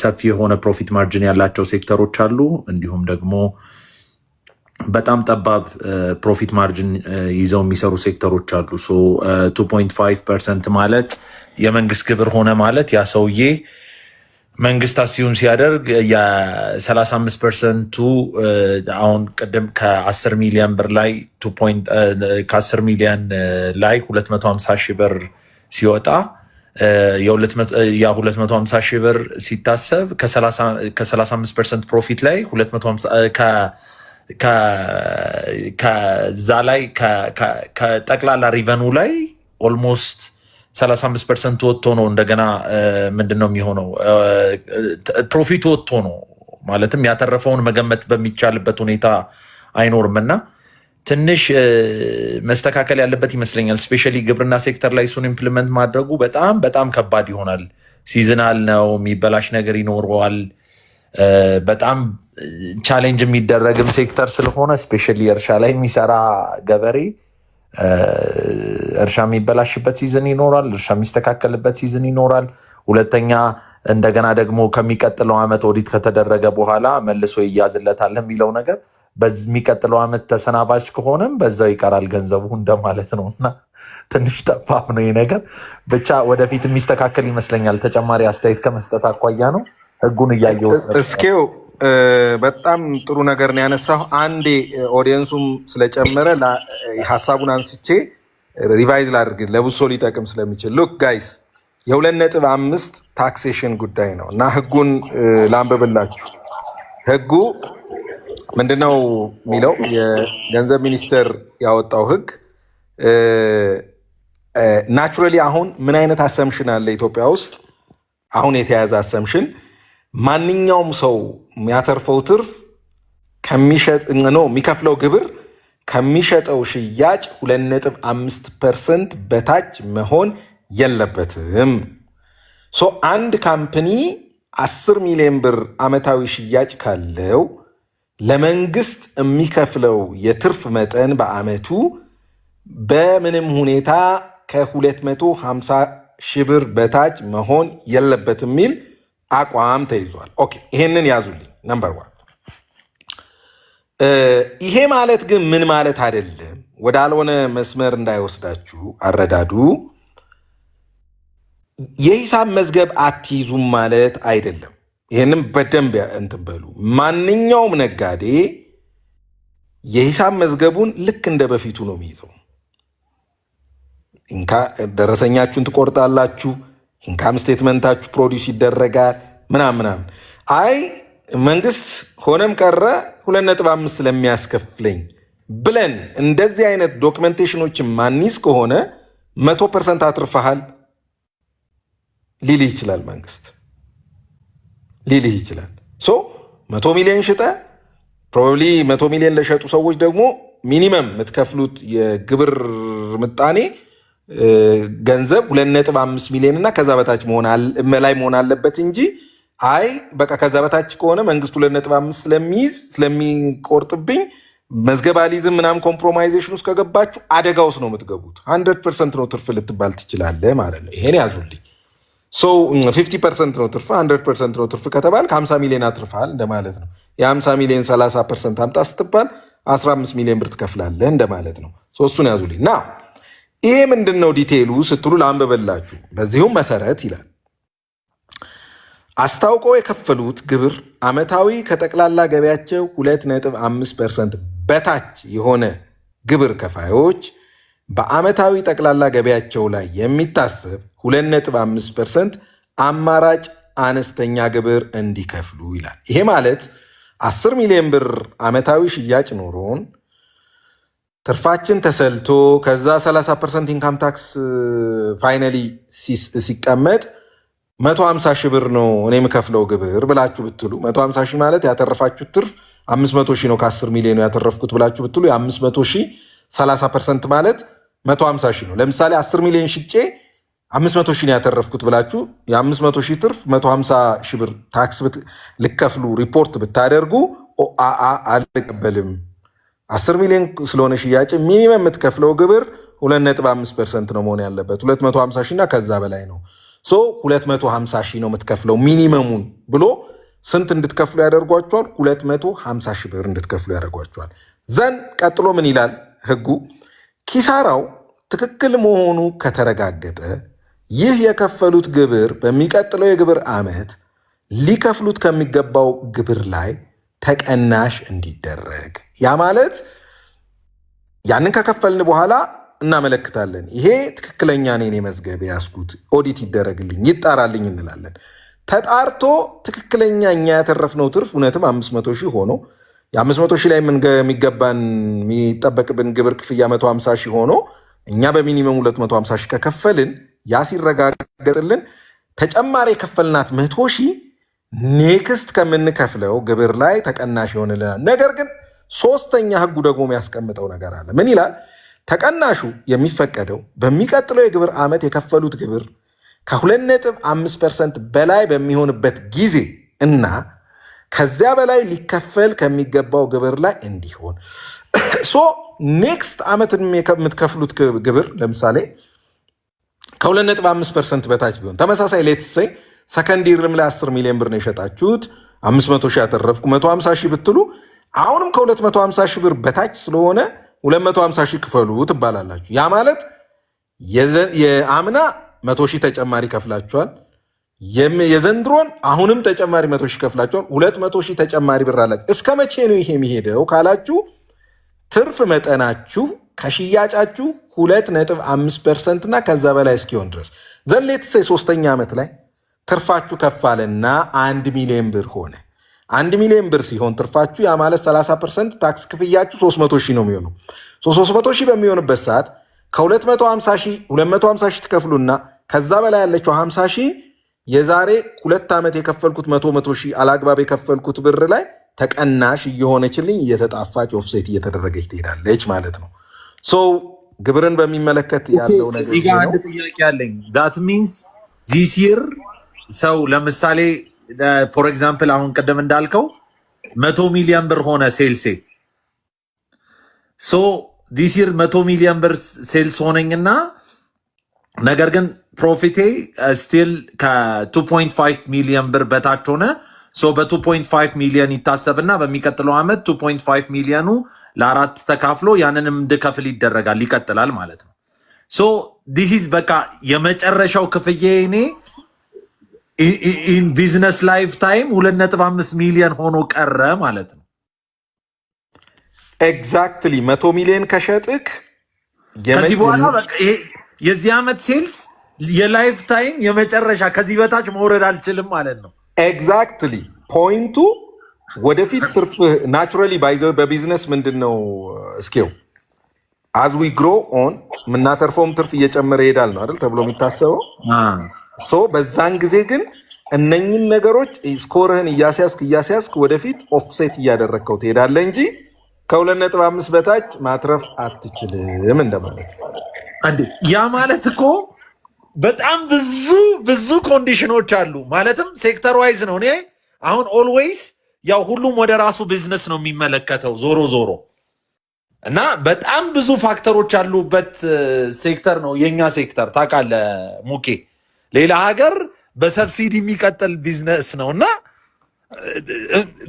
C: ሰፊ የሆነ ፕሮፊት ማርጅን ያላቸው ሴክተሮች አሉ፣ እንዲሁም ደግሞ በጣም ጠባብ ፕሮፊት ማርጅን ይዘው የሚሰሩ ሴክተሮች አሉ። 2.5% ማለት የመንግስት ግብር ሆነ ማለት ያ ሰውዬ መንግስት አሲዩም ሲያደርግ የ35%ቱ አሁን ቅድም ከ10 ሚሊዮን ብር ላይ ከ10 ሚሊዮን ላይ 250 ሺህ ብር ሲወጣ የ250 ሺህ ብር ሲታሰብ ከ35% ፕሮፊት ላይ ከዛ ላይ ከጠቅላላ ሪቨኑ ላይ ኦልሞስት 35% ወጥቶ ነው እንደገና ምንድነው የሚሆነው? ፕሮፊት ወጥቶ ነው ማለትም ያተረፈውን መገመት በሚቻልበት ሁኔታ አይኖርምና ትንሽ መስተካከል ያለበት ይመስለኛል። ስፔሻሊ ግብርና ሴክተር ላይ እሱን ኢምፕሊመንት ማድረጉ በጣም በጣም ከባድ ይሆናል። ሲዝናል ነው፣ የሚበላሽ ነገር ይኖረዋል። በጣም ቻሌንጅ የሚደረግም ሴክተር ስለሆነ ስፔሻሊ እርሻ ላይ የሚሰራ ገበሬ እርሻ የሚበላሽበት ሲዝን ይኖራል፣ እርሻ የሚስተካከልበት ሲዝን ይኖራል። ሁለተኛ እንደገና ደግሞ ከሚቀጥለው ዓመት ኦዲት ከተደረገ በኋላ መልሶ ይያዝለታል የሚለው ነገር በሚቀጥለው ዓመት ተሰናባች ከሆነም በዛው ይቀራል ገንዘቡ እንደማለት ነው እና ትንሽ ጠባብ ነው ይህ ነገር። ብቻ ወደፊት የሚስተካከል ይመስለኛል። ተጨማሪ አስተያየት ከመስጠት አኳያ ነው ህጉን እያየው
A: እስኬው በጣም ጥሩ ነገር ነው ያነሳው። አንዴ ኦዲየንሱም ስለጨመረ ሀሳቡን አንስቼ ሪቫይዝ ላድርግ ለብዙ ሰው ሊጠቅም ስለሚችል። ሉክ ጋይስ የ2.5 ታክሴሽን ጉዳይ ነው እና ህጉን ላንብብላችሁ። ህጉ ምንድነው የሚለው? የገንዘብ ሚኒስቴር ያወጣው ህግ ናቹራሊ አሁን ምን አይነት አሰምሽን አለ ኢትዮጵያ ውስጥ? አሁን የተያዘ አሰምሽን ማንኛውም ሰው የሚያተርፈው ትርፍ የሚከፍለው ግብር ከሚሸጠው ሽያጭ 2.5% በታች መሆን የለበትም። አንድ ካምፕኒ 10 ሚሊዮን ብር ዓመታዊ ሽያጭ ካለው ለመንግስት የሚከፍለው የትርፍ መጠን በዓመቱ በምንም ሁኔታ ከ250 ሺህ ብር በታች መሆን የለበትም የሚል አቋም ተይዟል። ኦኬ ይሄንን ያዙልኝ። ነምበር 1 ይሄ ማለት ግን ምን ማለት አይደለም፣ ወዳልሆነ መስመር እንዳይወስዳችሁ አረዳዱ። የሂሳብ መዝገብ አትይዙም ማለት አይደለም። ይህንም በደንብ እንትን በሉ። ማንኛውም ነጋዴ የሂሳብ መዝገቡን ልክ እንደ በፊቱ ነው የሚይዘው። ደረሰኛችሁን ትቆርጣላችሁ፣ ኢንካም ስቴትመንታችሁ ፕሮዲውስ ይደረጋል ምናምን። አይ መንግስት ሆነም ቀረ 2.5 ስለሚያስከፍለኝ ብለን እንደዚህ አይነት ዶክመንቴሽኖችን ማኒዝ ከሆነ 100% አትርፈሃል ሊልህ ይችላል። መንግስት ሊልህ ይችላል። 100 ሚሊዮን ሽጠ ፕሮባብሊ 100 ሚሊዮን ለሸጡ ሰዎች ደግሞ ሚኒመም የምትከፍሉት የግብር ምጣኔ ገንዘብ 2.5 ሚሊዮን እና ከዛ በታች መላይ መሆን አለበት እንጂ አይ በቃ ከዛ በታች ከሆነ መንግስት 2.5 ስለሚቆርጥብኝ መዝገብ አሊዝም ምናምን ኮምፕሮማይዜሽን ውስጥ ከገባችሁ አደጋ ውስጥ ነው የምትገቡት። 100% ነው ትርፍ ልትባል ትችላለህ ማለት ነው። ይሄን ያዙልኝ። 50% ነው ትርፍ፣ 100% ነው ትርፍ ከተባል ከ50 ሚሊዮን አትርፋል እንደማለት ነው። የ50 ሚሊዮን 30% አምጣ ስትባል 15 ሚሊዮን ብር ትከፍላለህ እንደማለት ነው። እሱን ያዙልኝ። ና ይሄ ምንድን ነው ዲቴይሉ ስትሉ ላንብበላችሁ። በዚሁም መሰረት ይላል አስታውቀው የከፈሉት ግብር ዓመታዊ ከጠቅላላ ገቢያቸው 2.5% በታች የሆነ ግብር ከፋዮች በዓመታዊ ጠቅላላ ገቢያቸው ላይ የሚታሰብ 2.5% አማራጭ አነስተኛ ግብር እንዲከፍሉ ይላል። ይሄ ማለት 10 ሚሊዮን ብር ዓመታዊ ሽያጭ ኖሮን ትርፋችን ተሰልቶ ከዛ 30% ኢንካም ታክስ ፋይናሊ ሲቀመጥ 150 ሺህ ብር ነው እኔ የምከፍለው ግብር ብላችሁ ብትሉ 150 ሺህ ማለት ያተረፋችሁት ትርፍ 500 ሺህ ነው። ከ10 ሚሊዮን ያተረፍኩት ብላችሁ ብትሉ የ500 ሺህ 30% ማለት 150 ሺህ ነው። ለምሳሌ 10 ሚሊዮን ሽጬ 500 ሺህ ነው ያተረፍኩት ብላችሁ የ500 ሺህ ትርፍ 150 ሺህ ብር ታክስ ልከፍሉ ሪፖርት ብታደርጉ አልቀበልም 10 ሚሊዮን ስለሆነ ሽያጭ ሚኒመም የምትከፍለው ግብር 2.5% ነው መሆን ያለበት 250 ሺህ እና ከዛ በላይ ነው። 250 ሺህ ነው የምትከፍለው ሚኒመሙን ብሎ ስንት እንድትከፍሉ ያደርጓቸዋል? 250 ሺህ ብር እንድትከፍሉ ያደርጓቸዋል። ዘን ቀጥሎ ምን ይላል ህጉ? ኪሳራው ትክክል መሆኑ ከተረጋገጠ ይህ የከፈሉት ግብር በሚቀጥለው የግብር ዓመት ሊከፍሉት ከሚገባው ግብር ላይ ተቀናሽ እንዲደረግ። ያ ማለት ያንን ከከፈልን በኋላ እናመለክታለን። ይሄ ትክክለኛ እኔ መዝገብ ያስኩት ኦዲት ይደረግልኝ ይጣራልኝ እንላለን። ተጣርቶ ትክክለኛ እኛ ያተረፍነው ትርፍ እውነትም 500 ሺህ ሆኖ የ500 ሺህ ላይ የሚገባን የሚጠበቅብን ግብር ክፍያ 150 ሺህ ሆኖ እኛ በሚኒመም 250 ሺህ ከከፈልን ያ ሲረጋገጥልን ተጨማሪ የከፈልናት 100 ሺህ ኔክስት ከምንከፍለው ግብር ላይ ተቀናሽ ይሆንልናል። ነገር ግን ሶስተኛ ህጉ ደግሞ የሚያስቀምጠው ነገር አለ። ምን ይላል? ተቀናሹ የሚፈቀደው በሚቀጥለው የግብር ዓመት የከፈሉት ግብር ከ2.5% በላይ በሚሆንበት ጊዜ እና ከዚያ በላይ ሊከፈል ከሚገባው ግብር ላይ እንዲሆን። ሶ ኔክስት ዓመት የምትከፍሉት ግብር ለምሳሌ ከ2.5% በታች ቢሆን ተመሳሳይ ሌትሰይ ሰከንዲርም ላይ 10 ሚሊዮን ብር ነው የሸጣችሁት 500 ሺህ ያተረፍኩ 150 ሺህ ብትሉ አሁንም ከ250 ሺህ ብር በታች ስለሆነ 250 ሺህ ክፈሉ ትባላላችሁ። ያ ማለት የአምና 100 ሺህ ተጨማሪ ከፍላችኋል። የዘንድሮን አሁንም ተጨማሪ 100 ሺህ ከፍላችኋል። 200 ሺህ ተጨማሪ ብር አላችሁ። እስከ መቼ ነው ይሄ የሚሄደው ካላችሁ ትርፍ መጠናችሁ ከሽያጫችሁ 2.5% እና ከዛ በላይ እስኪሆን ድረስ ዘሌትሴ ሶስተኛ ዓመት ላይ ትርፋችሁ ከፋለና 1 ሚሊዮን ብር ሆነ። 1 ሚሊዮን ብር ሲሆን ትርፋችሁ ያ ማለት 30% ታክስ ክፍያችሁ 300 ሺህ ነው የሚሆነው። 300 ሺህ በሚሆንበት ሰዓት ከ250 ሺህ ትከፍሉና ከዛ በላይ ያለችው 50 ሺህ የዛሬ 2 ዓመት የከፈልኩት 100 ሺህ አላግባብ የከፈልኩት ብር ላይ ተቀናሽ እየሆነችልኝ እየተጣፋች ኦፍሴት እየተደረገች ትሄዳለች ማለት ነው። ግብርን በሚመለከት ያለው ነገር
C: እዚህ ጋር አንድ ጥያቄ አለኝ። ዛት ሚንስ ዚስ ይር ሰው ለምሳሌ ፎር ኤግዛምፕል አሁን ቀደም እንዳልከው 100 ሚሊዮን ብር ሆነ ሴልሴ ሶ ዲስ ይር 100 ሚሊዮን ብር ሴልስ ሆነኝና ነገር ግን ፕሮፊቴ ስቲል ከ2.5 ሚሊዮን ብር በታች ሆነ። ሶ በ2.5 ሚሊዮን ይታሰብና በሚቀጥለው ዓመት 2.5 ሚሊዮኑ ለአራት ተካፍሎ ያንንም እንድከፍል ይደረጋል፣ ይቀጥላል ማለት ነው። ሶ ዲስ ኢዝ በቃ የመጨረሻው ክፍያ እኔ ኢን ቢዝነስ ላይፍ ታይም 2.5 ሚሊዮን ሆኖ ቀረ ማለት ነው።
A: ኤግዛክትሊ 100 ሚሊዮን ከሸጥክ
C: ከዚህ በኋላ በቃ ይሄ የዚህ ዓመት ሴልስ የላይፍ ታይም የመጨረሻ ከዚህ በታች መውረድ አልችልም ማለት ነው።
A: ኤግዛክትሊ ፖይንቱ ወደፊት ትርፍ ናቹራሊ ባይዘው በቢዝነስ ምንድን ነው እስኪው አዝ ዊ ግሮ ኦን የምናተርፈውም ትርፍ እየጨመረ ይሄዳል ነው አይደል ተብሎ የሚታሰበው። በዛን ጊዜ ግን እነኝን ነገሮች ስኮርህን እያስያዝክ ወደፊት ኦፍሴት እያደረግከው ትሄዳለህ እንጂ ከ2.5 በታች ማትረፍ አትችልም እንደማለት ነው።
C: ያ ማለት እኮ በጣም ብዙ ኮንዲሽኖች አሉ። ማለትም ሴክተር ዋይዝ ነው። እኔ አሁን ኦልዌይስ ያው ሁሉም ወደ ራሱ ቢዝነስ ነው የሚመለከተው ዞሮ እና በጣም ብዙ ፋክተሮች ያሉበት ሴክተር ነው የኛ ሴክተር ታውቃለህ ሙኬ። ሌላ ሀገር በሰብሲዲ የሚቀጥል ቢዝነስ ነው እና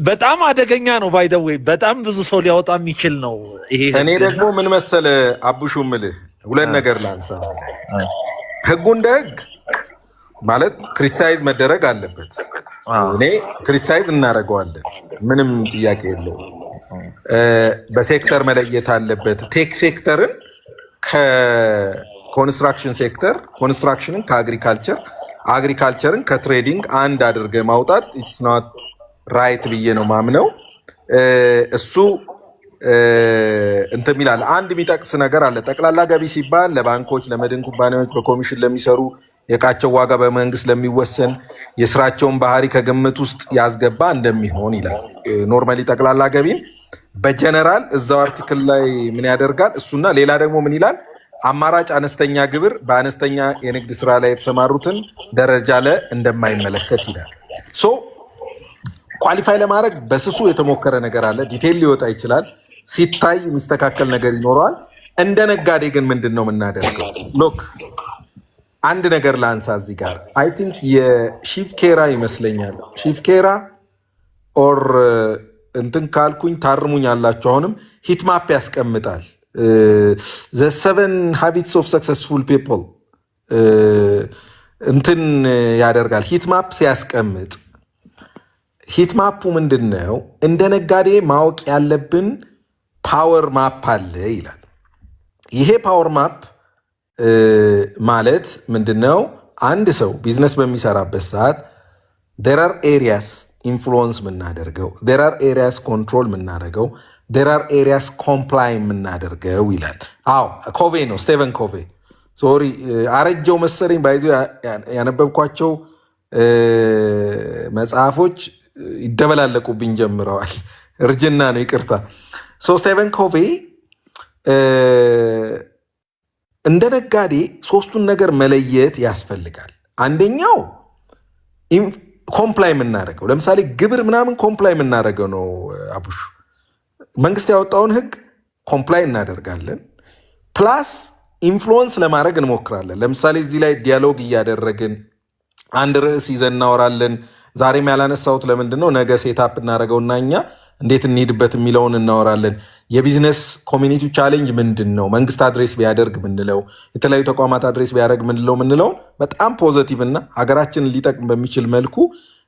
C: በጣም አደገኛ ነው። ባይ ዘ ዌይ በጣም ብዙ ሰው ሊያወጣ የሚችል ነው ይሄ።
A: እኔ ደግሞ ምን መሰለ አቡሹ ምልህ ሁለት ነገር ላንሳ። ህጉ እንደ ህግ ማለት ክሪቲሳይዝ መደረግ አለበት። እኔ ክሪቲሳይዝ እናደርገዋለን፣ ምንም ጥያቄ የለውም። በሴክተር መለየት አለበት። ቴክ ሴክተርን ከኮንስትራክሽን ሴክተር፣ ኮንስትራክሽንን ከአግሪካልቸር፣ አግሪካልቸርን ከትሬዲንግ አንድ አድርገ ማውጣት ኢትስ ኖት ራይት ብዬ ነው ማምነው። እሱ እንትን ይላል። አንድ የሚጠቅስ ነገር አለ። ጠቅላላ ገቢ ሲባል ለባንኮች፣ ለመድን ኩባንያዎች በኮሚሽን ለሚሰሩ የእቃቸው ዋጋ በመንግስት ለሚወሰን የስራቸውን ባህሪ ከግምት ውስጥ ያስገባ እንደሚሆን ይላል። ኖርማሊ ጠቅላላ ገቢን በጀነራል እዛው አርቲክል ላይ ምን ያደርጋል እሱና ሌላ ደግሞ ምን ይላል? አማራጭ አነስተኛ ግብር በአነስተኛ የንግድ ስራ ላይ የተሰማሩትን ደረጃ ላይ እንደማይመለከት ይላል። ሶ ኳሊፋይ ለማድረግ በስሱ የተሞከረ ነገር አለ። ዲቴይል ሊወጣ ይችላል። ሲታይ የሚስተካከል ነገር ይኖረዋል። እንደ ነጋዴ ግን ምንድን ነው የምናደርገው? ሎክ አንድ ነገር ላንሳ እዚህ ጋር አይ ቲንክ የሺፍኬራ ይመስለኛል ሺፍኬራ ኦር እንትን ካልኩኝ ታርሙኝ አላችሁ። አሁንም ሂትማፕ ያስቀምጣል። ዘ 7 ሃቢትስ ኦፍ ሰክሰስፉል ፒፕል እንትን ያደርጋል። ሂትማፕ ሲያስቀምጥ ሂትማፑ ምንድን ነው? እንደ ነጋዴ ማወቅ ያለብን ፓወር ማፕ አለ ይላል። ይሄ ፓወር ማፕ ማለት ምንድነው? አንድ ሰው ቢዝነስ በሚሰራበት ሰዓት there are areas ኢንፍሉወንስ የምናደርገው፣ there are areas ኮንትሮል የምናደርገው፣ there are areas ኮምፕላይ የምናደርገው ይላል። አዎ ኮቬ ነው፣ ስቴቨን ኮቬ። ሶሪ አረጀው መሰለኝ ባይዞ ያነበብኳቸው መጽሐፎች ይደበላለቁብኝ ጀምረዋል። እርጅና ነው፣ ይቅርታ። ስቴቨን ኮቬ እንደ ነጋዴ ሶስቱን ነገር መለየት ያስፈልጋል። አንደኛው ኮምፕላይ የምናደርገው ለምሳሌ ግብር ምናምን ኮምፕላይ የምናደርገው ነው። አቡሽ መንግስት ያወጣውን ህግ ኮምፕላይ እናደርጋለን። ፕላስ ኢንፍሉወንስ ለማድረግ እንሞክራለን። ለምሳሌ እዚህ ላይ ዲያሎግ እያደረግን አንድ ርዕስ ይዘን እናወራለን። ዛሬም ያላነሳሁት ለምንድን ነው ነገ ሴታፕ እናደርገውና እኛ እንዴት እንሄድበት የሚለውን እናወራለን። የቢዝነስ ኮሚኒቲ ቻሌንጅ ምንድን ነው? መንግስት አድሬስ ቢያደርግ ምንለው፣ የተለያዩ ተቋማት አድሬስ ቢያደርግ ምንለውን በጣም ፖዘቲቭ እና ሀገራችንን ሊጠቅም በሚችል መልኩ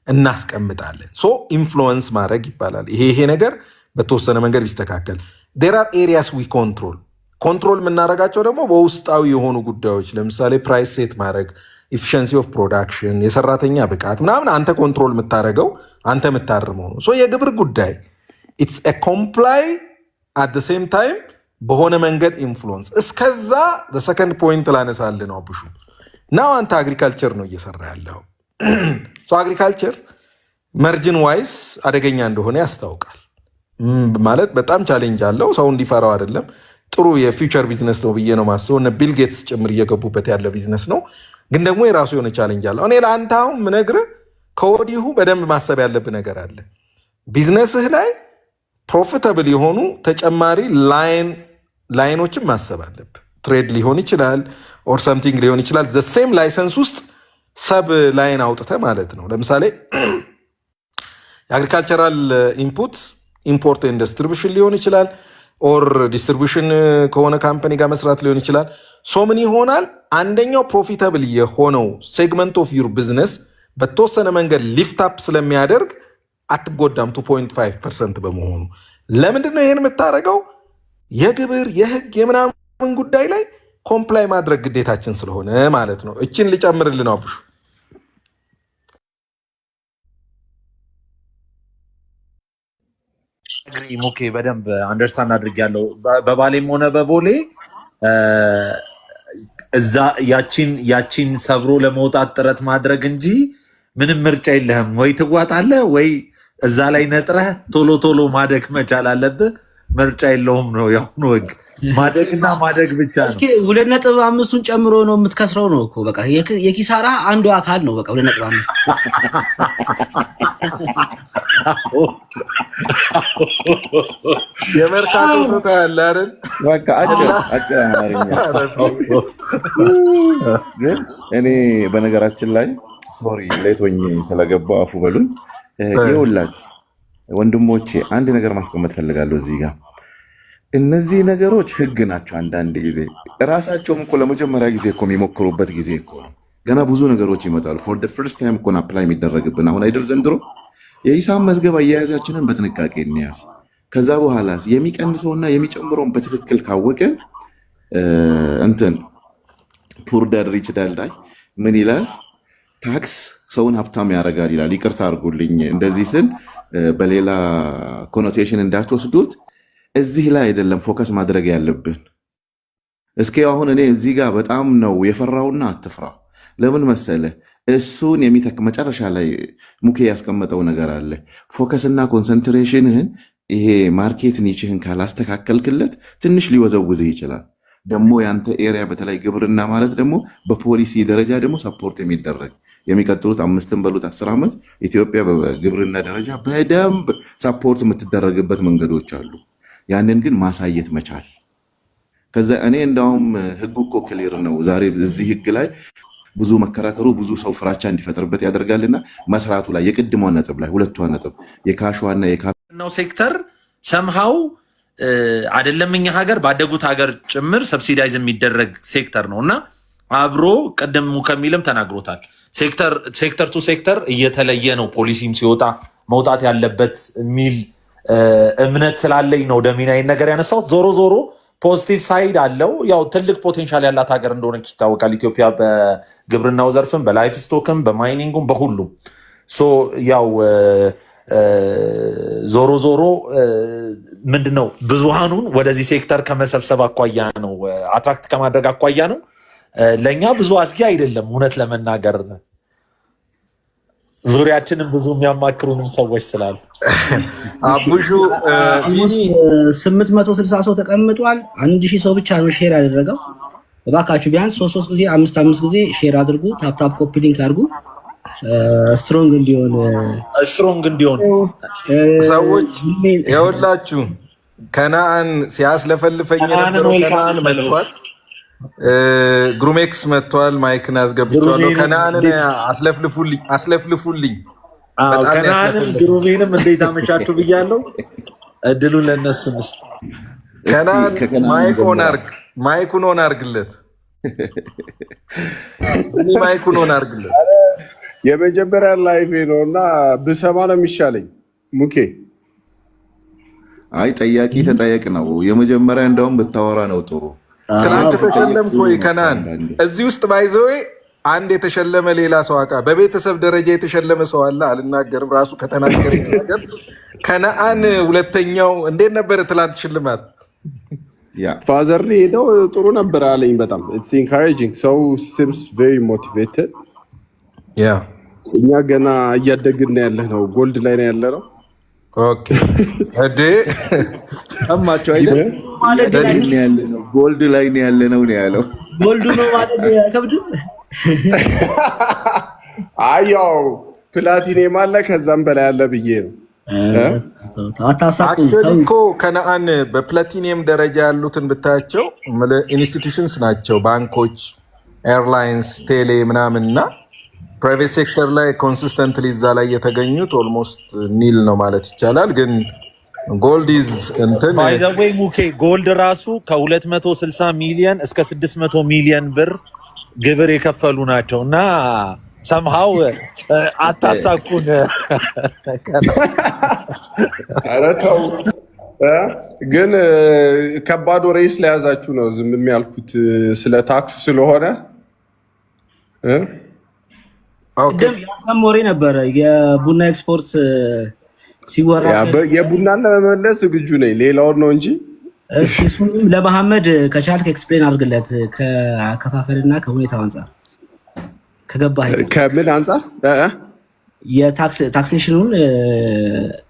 A: እናስቀምጣለን። ሶ ኢንፍሉወንስ ማድረግ ይባላል። ይሄ ነገር በተወሰነ መንገድ ቢስተካከል። ዴር አር ኤሪያስ ዊ ኮንትሮል የምናደርጋቸው ደግሞ በውስጣዊ የሆኑ ጉዳዮች፣ ለምሳሌ ፕራይስ ሴት ማድረግ፣ ኢፊሽንሲ ኦፍ ፕሮዳክሽን፣ የሰራተኛ ብቃት ምናምን አንተ ኮንትሮል የምታደርገው አንተ የምታርመው ነው። ሶ የግብር ጉዳይ ኢትስ ኮምፕላይ አት ደ ሴም ታይም በሆነ መንገድ ኢንፍሉወንስ። እስከዛ ሰከንድ ፖይንት ላነሳልህ ነው አቡሹ። ናው አንተ አግሪካልቸር ነው እየሰራ ያለው። አግሪካልቸር መርጅን ዋይስ አደገኛ እንደሆነ ያስታውቃል። ማለት በጣም ቻሌንጅ አለው። ሰው እንዲፈራው አይደለም። ጥሩ የፊውቸር ቢዝነስ ነው ብዬ ነው ማስበው። እነ ቢል ጌትስ ጭምር እየገቡበት ያለ ቢዝነስ ነው። ግን ደግሞ የራሱ የሆነ ቻሌንጅ አለው። እኔ ለአንተ አሁን ምነግርህ ከወዲሁ በደንብ ማሰብ ያለብህ ነገር አለ። ቢዝነስህ ላይ ፕሮፊታብል የሆኑ ተጨማሪ ላይኖችን ማሰብ አለብህ። ትሬድ ሊሆን ይችላል ኦር ሰምቲንግ ሊሆን ይችላል። ዘሴም ላይሰንስ ውስጥ ሰብ ላይን አውጥተህ ማለት ነው። ለምሳሌ የአግሪካልቸራል ኢንፑት ኢምፖርት ኤንድ ዲስትሪቢሽን ሊሆን ይችላል። ኦር ዲስትሪቢሽን ከሆነ ካምፓኒ ጋር መስራት ሊሆን ይችላል። ሶ ምን ይሆናል? አንደኛው ፕሮፊታብል የሆነው ሴግመንት ኦፍ ዩር ቢዝነስ በተወሰነ መንገድ ሊፍት አፕ ስለሚያደርግ አትጎዳም። 2.5% በመሆኑ ለምንድን ነው ይህን የምታደርገው? የግብር የህግ የምናምን ጉዳይ ላይ ኮምፕላይ ማድረግ ግዴታችን ስለሆነ ማለት ነው። እችን ልጨምርልን ነው አቡሽ።
C: ሙኬ በደንብ አንደርስታንድ አድርጌያለሁ። በባሌም ሆነ በቦሌ እዛ ያቺን ሰብሮ ለመውጣት ጥረት ማድረግ እንጂ ምንም ምርጫ የለህም። ወይ ትዋጣለህ ወይ እዛ ላይ ነጥረህ ቶሎ ቶሎ ማደግ መቻል አለብህ። ምርጫ የለውም ነው ያሁኑ ህግ። ማደግና ማደግ ብቻ ነው። እስኪ
B: 2.5ን ጨምሮ ነው የምትከስረው ነው እኮ በቃ የኪሳራ አንዱ አካል ነው። በቃ 2.5
A: የመርካቶ ሰው ታያለ አይደል?
D: በቃ አጭር አማርኛ። ግን እኔ በነገራችን ላይ ሶሪ ሌት ሆኜ ስለገባው አፉ በሉኝ። ይኸውላችሁ ወንድሞቼ አንድ ነገር ማስቀመጥ ፈልጋለሁ እዚህ ጋር። እነዚህ ነገሮች ህግ ናቸው። አንዳንድ ጊዜ እራሳቸውም እኮ ለመጀመሪያ ጊዜ እኮ የሚሞክሩበት ጊዜ እኮ ነው። ገና ብዙ ነገሮች ይመጣሉ። ፎር ደ ፈርስት ታይም እኮ አፕላይ የሚደረግብን አሁን አይደል? ዘንድሮ የሂሳብ መዝገብ አያያዛችንን በጥንቃቄ እንያዝ። ከዛ በኋላ የሚቀንሰውና የሚጨምረውን በትክክል ካወቀን እንትን ፑር ዳድ ሪች ዳድ ላይ ምን ይላል? ታክስ ሰውን ሀብታም ያደርጋል ይላል። ይቅርታ አድርጉልኝ እንደዚህ ስል በሌላ ኮኖቴሽን እንዳትወስዱት። እዚህ ላይ አይደለም ፎከስ ማድረግ ያለብን። እስኪ አሁን እኔ እዚህ ጋር በጣም ነው የፈራውና አትፍራው። ለምን መሰለ? እሱን የሚተክ መጨረሻ ላይ ሙኬ ያስቀመጠው ነገር አለ። ፎከስና ኮንሰንትሬሽንህን ይሄ ማርኬት ኒችህን ካላስተካከልክለት ትንሽ ሊወዘውዝህ ይችላል። ደግሞ ያንተ ኤሪያ በተለይ ግብርና ማለት ደግሞ በፖሊሲ ደረጃ ደግሞ ሰፖርት የሚደረግ የሚቀጥሉት 5 በሉት 10 ዓመት ኢትዮጵያ በግብርና ደረጃ በደንብ ሰፖርት የምትደረግበት መንገዶች አሉ። ያንን ግን ማሳየት መቻል። ከዛ እኔ እንዳውም ህጉ እኮ ክሊር ነው። ዛሬ እዚህ ህግ ላይ ብዙ መከራከሩ ብዙ ሰው ፍራቻ እንዲፈጠርበት ያደርጋልና መስራቱ ላይ የቅድሟ ነጥብ ላይ ሁለቷ ነጥብ የካሽዋና
C: የካናው ሴክተር ሰምሃው አይደለም እኛ ሀገር ባደጉት ሀገር ጭምር ሰብሲዳይዝ የሚደረግ ሴክተር ነው እና አብሮ ቀደም ከሚልም ተናግሮታል። ሴክተር ቱ ሴክተር እየተለየ ነው ፖሊሲም ሲወጣ መውጣት ያለበት የሚል እምነት ስላለኝ ነው ደሚናይን ነገር ያነሳሁት። ዞሮ ዞሮ ፖዚቲቭ ሳይድ አለው። ያው ትልቅ ፖቴንሻል ያላት ሀገር እንደሆነች ይታወቃል ኢትዮጵያ በግብርናው ዘርፍም በላይፍ ስቶክም በማይኒንጉም በሁሉም ያው ዞሮ ዞሮ ምንድነው ብዙሃኑን ወደዚህ ሴክተር ከመሰብሰብ አኳያ ነው፣ አትራክት ከማድረግ አኳያ ነው። ለእኛ ብዙ አስጊ አይደለም እውነት ለመናገር ዙሪያችንም ብዙ የሚያማክሩንም ሰዎች ስላሉ
A: አቡሹ
B: 860 ሰው ተቀምጧል። 1000 ሰው ብቻ ነው ሼር ያደረገው። እባካችሁ ቢያንስ 3 ጊዜ 5 ጊዜ ሼር አድርጉ። ታፕ ኮፒ ሊንክ አድርጉ። ስትሮንግ እንዲሆን
A: ሰዎች የሁላችሁ ከነአን ሲያስለፈልፈኝ የነበረው ከነአን መጥቷል። ግሩሜክስ መጥቷል። ማይክን አስገብቻለሁ። ከነአንን አስለፍልፉልኝ።
C: ከነአንም ግሩሜንም እንዴት አመሻችሁ ብያለሁ። እድሉን ለእነሱ ምስጥ።
A: ከነአን ማይኩን ኦን አርግለት። ማይኩን ኦን አርግለት።
E: የመጀመሪያ ላይፌ ነው እና ብሰማ ነው የሚሻለኝ። ሙኬ
D: አይ ጠያቂ ተጠየቅ ነው የመጀመሪያ። እንደውም ብታወራ ነው ጥሩ።
A: ትናንት ተሸለምኩ ወይ ከነአን? እዚህ ውስጥ ባይዘዌ አንድ የተሸለመ ሌላ ሰው አውቃ በቤተሰብ ደረጃ የተሸለመ ሰው አለ። አልናገርም። ራሱ ከተናገረ ነገር ከነአን ሁለተኛው እንዴት ነበር ትላንት ሽልማት?
E: ፋዘር ሄደው ጥሩ ነበር አለኝ። በጣም ኢትስ ኢንካሬጂንግ። ሰው ሲምስ ቬሪ ሞቲቬትድ። እኛ ገና እያደግን ያለ ነው። ጎልድ ላይ ነው ያለ ነው።
A: ኦኬ እዴ
D: ሰማችሁ አይደል? ጎልድ ላይ ነው ያለ ነው ያለው።
B: ጎልዱ ነው ማለት አይከብድም።
E: አያው ፕላቲኒየም አለ ከዛም በላይ አለ ብዬ ነው።
A: እኮ ከነአን በፕላቲኒየም ደረጃ ያሉትን ብታያቸው ኢንስቲትዩሽንስ ናቸው። ባንኮች፣ ኤርላይንስ፣ ቴሌ ምናምን እና ፕራይቬት ሴክተር ላይ ኮንሲስተንትሊ እዛ ላይ የተገኙት ኦልሞስት ኒል ነው ማለት ይቻላል። ግን ጎልድ ኢዝ እንትን
C: ባይ ዘ ዌይ ሙኬ ጎልድ ራሱ ከ260 ሚሊዮን እስከ 600 ሚሊዮን ብር ግብር የከፈሉ ናቸው እና ሰምሃው አታሳኩን።
E: ኧረ ተው ግን ከባድ ወሬ ስለያዛችሁ ነው ዝም የሚያልኩት ስለ ታክስ ስለሆነ
B: ያም ወሬ ነበረ። የቡና ኤክስፖርት ሲወራ
E: የቡናን ለመመለስ ዝግጁ ነኝ። ሌላውን ነው እንጂ
B: እሱም ለመሐመድ ከቻልክ ኤክስፕሌን አድርግለት ከአከፋፈልና ከሁኔታው አንጻር ከገባህ።
E: ከምን አንጻር?
B: የታክሴሽኑን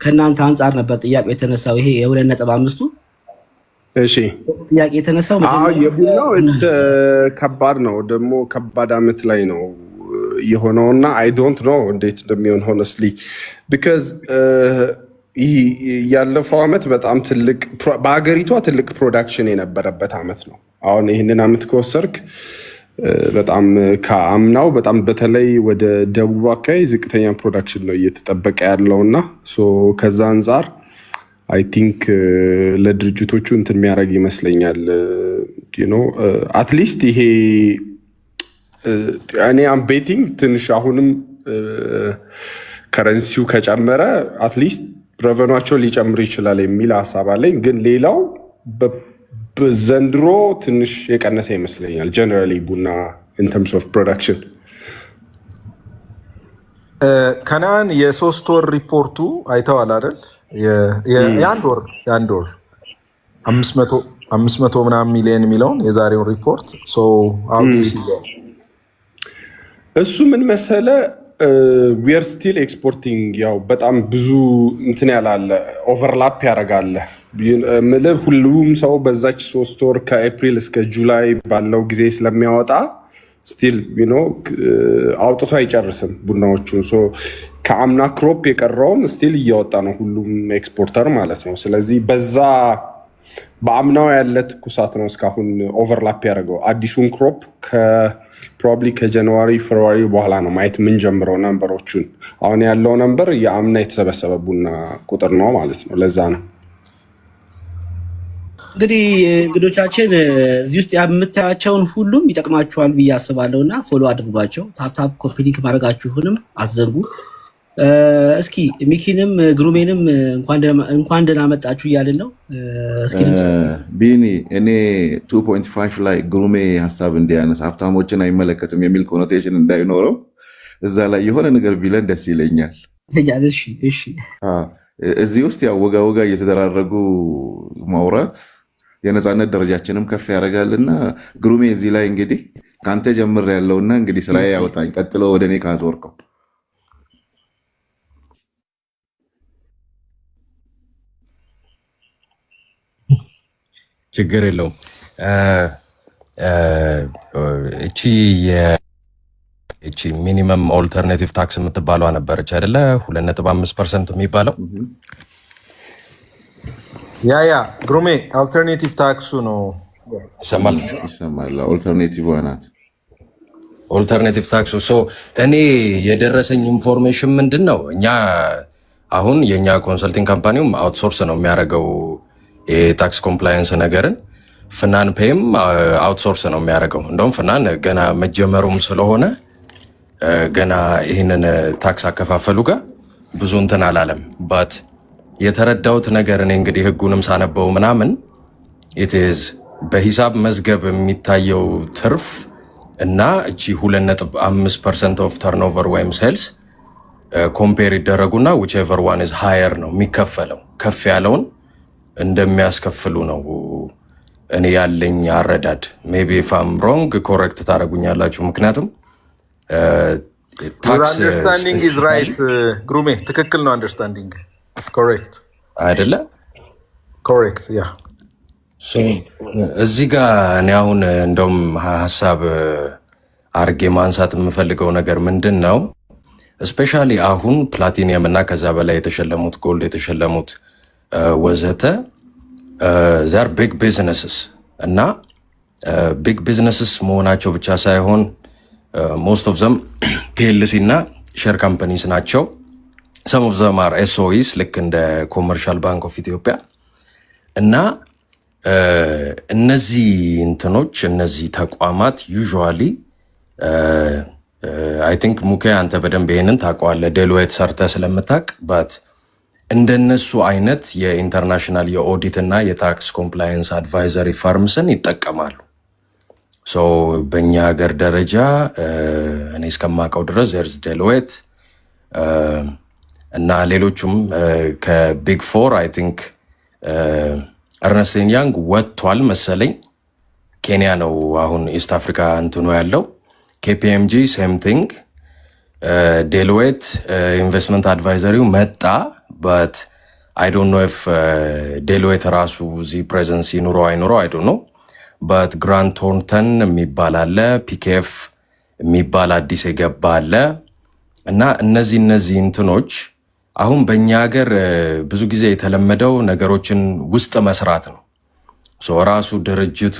B: ከእናንተ አንጻር ነበር ጥያቄው የተነሳው። ይሄ የ2.5
E: እሺ
B: ጥያቄ የተነሳው
E: የቡናው ከባድ ነው። ደግሞ ከባድ አመት ላይ ነው የሆነውና አይ ዶንት ኖ እንዴት እንደሚሆን ሆነስሊ ቢካዝ ያለፈው አመት በጣም ትልቅ በሀገሪቷ ትልቅ ፕሮዳክሽን የነበረበት አመት ነው። አሁን ይህንን አመት ከወሰድክ በጣም ከአምናው በጣም በተለይ ወደ ደቡብ አካባቢ ዝቅተኛ ፕሮዳክሽን ነው እየተጠበቀ ያለውና ከዛ አንጻር አይ ቲንክ ለድርጅቶቹ እንትን የሚያደርግ ይመስለኛል። አትሊስት ይሄ እኔ አም ቤቲንግ ትንሽ አሁንም ከረንሲው ከጨመረ አትሊስት ረቨኗቸው ሊጨምር ይችላል የሚል ሀሳብ አለኝ። ግን ሌላው ዘንድሮ ትንሽ የቀነሰ ይመስለኛል ጀነራሊ ቡና ኢን ተርምስ ኦፍ ፕሮዳክሽን።
A: ከነአን የ3 ወር ሪፖርቱ አይተዋል አይደል? የአንድ ወር 500 ምናምን ሚሊዮን የሚለውን የዛሬውን ሪፖርት
E: እሱ ምን መሰለ ዊር ስቲል ኤክስፖርቲንግ ያው በጣም ብዙ እንትን ያላለ ኦቨርላፕ ያደርጋለ። ሁሉም ሰው በዛች 3 ወር ከኤፕሪል እስከ ጁላይ ባለው ጊዜ ስለሚያወጣ ስቲል አውጥቶ አይጨርስም ቡናዎቹን። ከአምና ክሮፕ የቀረውን ስቲል እያወጣ ነው ሁሉም ኤክስፖርተር ማለት ነው። ስለዚህ በዛ በአምናው ያለ ትኩሳት ነው እስካሁን ኦቨርላፕ ያደርገው። አዲሱን ክሮፕ ፕሮባብሊ ከጃንዋሪ ፌብሩዋሪ በኋላ ነው ማየት የምንጀምረው ነምበሮቹን። አሁን ያለው ነምበር የአምና የተሰበሰበ ቡና ቁጥር ነው ማለት ነው። ለዛ ነው
B: እንግዲህ እንግዶቻችን እዚህ ውስጥ የምታያቸውን ሁሉም ይጠቅማችኋል ብዬ አስባለሁ እና ፎሎ አድርጓቸው። ታፕታፕ ኮፒ ሊንክ ማድረጋችሁንም አትዘንጉ። እስኪ ሚኪንም ግሩሜንም እንኳን ደህና መጣችሁ እያልን ነው።
D: ቢኒ እኔ 2.5 ላይ ግሩሜ ሀሳብ እንዲያነሳ ሀብታሞችን አይመለከትም የሚል ኮኖቴሽን እንዳይኖረው እዛ ላይ የሆነ ነገር ቢለን ደስ ይለኛል። እዚህ ውስጥ ያው ወጋ ወጋ እየተደራረጉ ማውራት የነፃነት ደረጃችንም ከፍ ያደርጋልና ግሩሜ እዚህ ላይ እንግዲህ ከአንተ ጀምር ያለውና እንግዲህ ስራዬ ያወጣኝ ቀጥሎ ወደ እኔ ካዞርከው
F: ችግር የለውም። እቺ ሚኒመም ኦልተርኔቲቭ ታክስ የምትባለዋ ነበረች አይደለ? 2.5% የሚባለው
A: ያ ግሩሜ አልተርኔቲቭ ታክሱ ነው።
F: ይሰማል?
D: ኦልተርኔቲቭ ናት።
F: ኦልተርኔቲቭ ታክሱ እኔ የደረሰኝ ኢንፎርሜሽን ምንድን ነው፣ እኛ አሁን የእኛ ኮንሰልቲንግ ካምፓኒውም አውትሶርስ ነው የሚያደርገው የታክስ ኮምፕላየንስ ነገርን። ፍናን ፔይም አውትሶርስ ነው የሚያደርገው። እንደውም ፍናን ገና መጀመሩም ስለሆነ ገና ይህንን ታክስ አከፋፈሉ ጋር ብዙ እንትን አላለም። ባት የተረዳሁት ነገር እኔ እንግዲህ ህጉንም ሳነበው ምናምን ኢትዝ በሂሳብ መዝገብ የሚታየው ትርፍ እና እቺ 2.5% ኦፍ ተርኖቨር ወይም ሴልስ ኮምፔር ይደረጉና ዊችኤቨር ዋን ኢዝ ሃየር ነው የሚከፈለው። ከፍ ያለውን እንደሚያስከፍሉ ነው እኔ ያለኝ አረዳድ። ሜቢ ፋም ሮንግ ኮሬክት ታደርጉኛላችሁ። ምክንያቱም ታክስ
A: አንደርስታንዲንግ ኢዝ ራይት ግሩሜ፣ ትክክል ነው። አንደርስታንዲንግ ኮሬክት
F: አይደለ?
A: ኮሬክት ያ።
F: እዚህ ጋር እኔ አሁን እንደውም ሀሳብ አርጌ ማንሳት የምፈልገው ነገር ምንድን ነው፣ እስፔሻሊ አሁን ፕላቲኒየም እና ከዛ በላይ የተሸለሙት ጎልድ የተሸለሙት ወዘተ ዛር ቢግ ቢዝነስስ እና ቢግ ቢዝነስስ መሆናቸው ብቻ ሳይሆን ሞስት ኦፍ ዘም ፒኤልሲ እና ሼር ካምፓኒስ ናቸው። ሰም ኦፍ ዘም አር ኤስኦኢስ ልክ እንደ ኮመርሻል ባንክ ኦፍ ኢትዮጵያ እና እነዚህ እንትኖች እነዚህ ተቋማት ዩዥዋሊ አይ ቲንክ ሙኬ አንተ በደንብ ይሄንን ታውቀዋለህ፣ ዴሎይት ሰርተህ ስለምታውቅ ባት እንደነሱ አይነት የኢንተርናሽናል የኦዲት እና የታክስ ኮምፕላየንስ አድቫይዘሪ ፈርምስን ይጠቀማሉ። በእኛ ሀገር ደረጃ እኔ እስከማውቀው ድረስ ዘርዝ ዴሎይት እና ሌሎቹም ከቢግ ፎር አይ ቲንክ ኤርነስት ኤንድ ያንግ ወጥቷል መሰለኝ። ኬንያ ነው አሁን ኢስት አፍሪካ እንትኑ ያለው። ኬፒኤምጂ ሴም ቲንግ። ዴሎይት ኢንቨስትመንት አድቫይዘሪው መጣ በት አይ ዶንት ኖ ኢፍ ዴሎይት ራሱ እዚህ ፕሬዘንስ ይኑረው አይኑረው አይ ዶንት ኖ በት ግራንት ቶርንተን የሚባል አለ፣ ፒኬኤፍ የሚባል አዲስ የገባ አለ እና እነዚህ እንትኖች አሁን በእኛ ሀገር ብዙ ጊዜ የተለመደው ነገሮችን ውስጥ መስራት ነው። ራሱ ድርጅቱ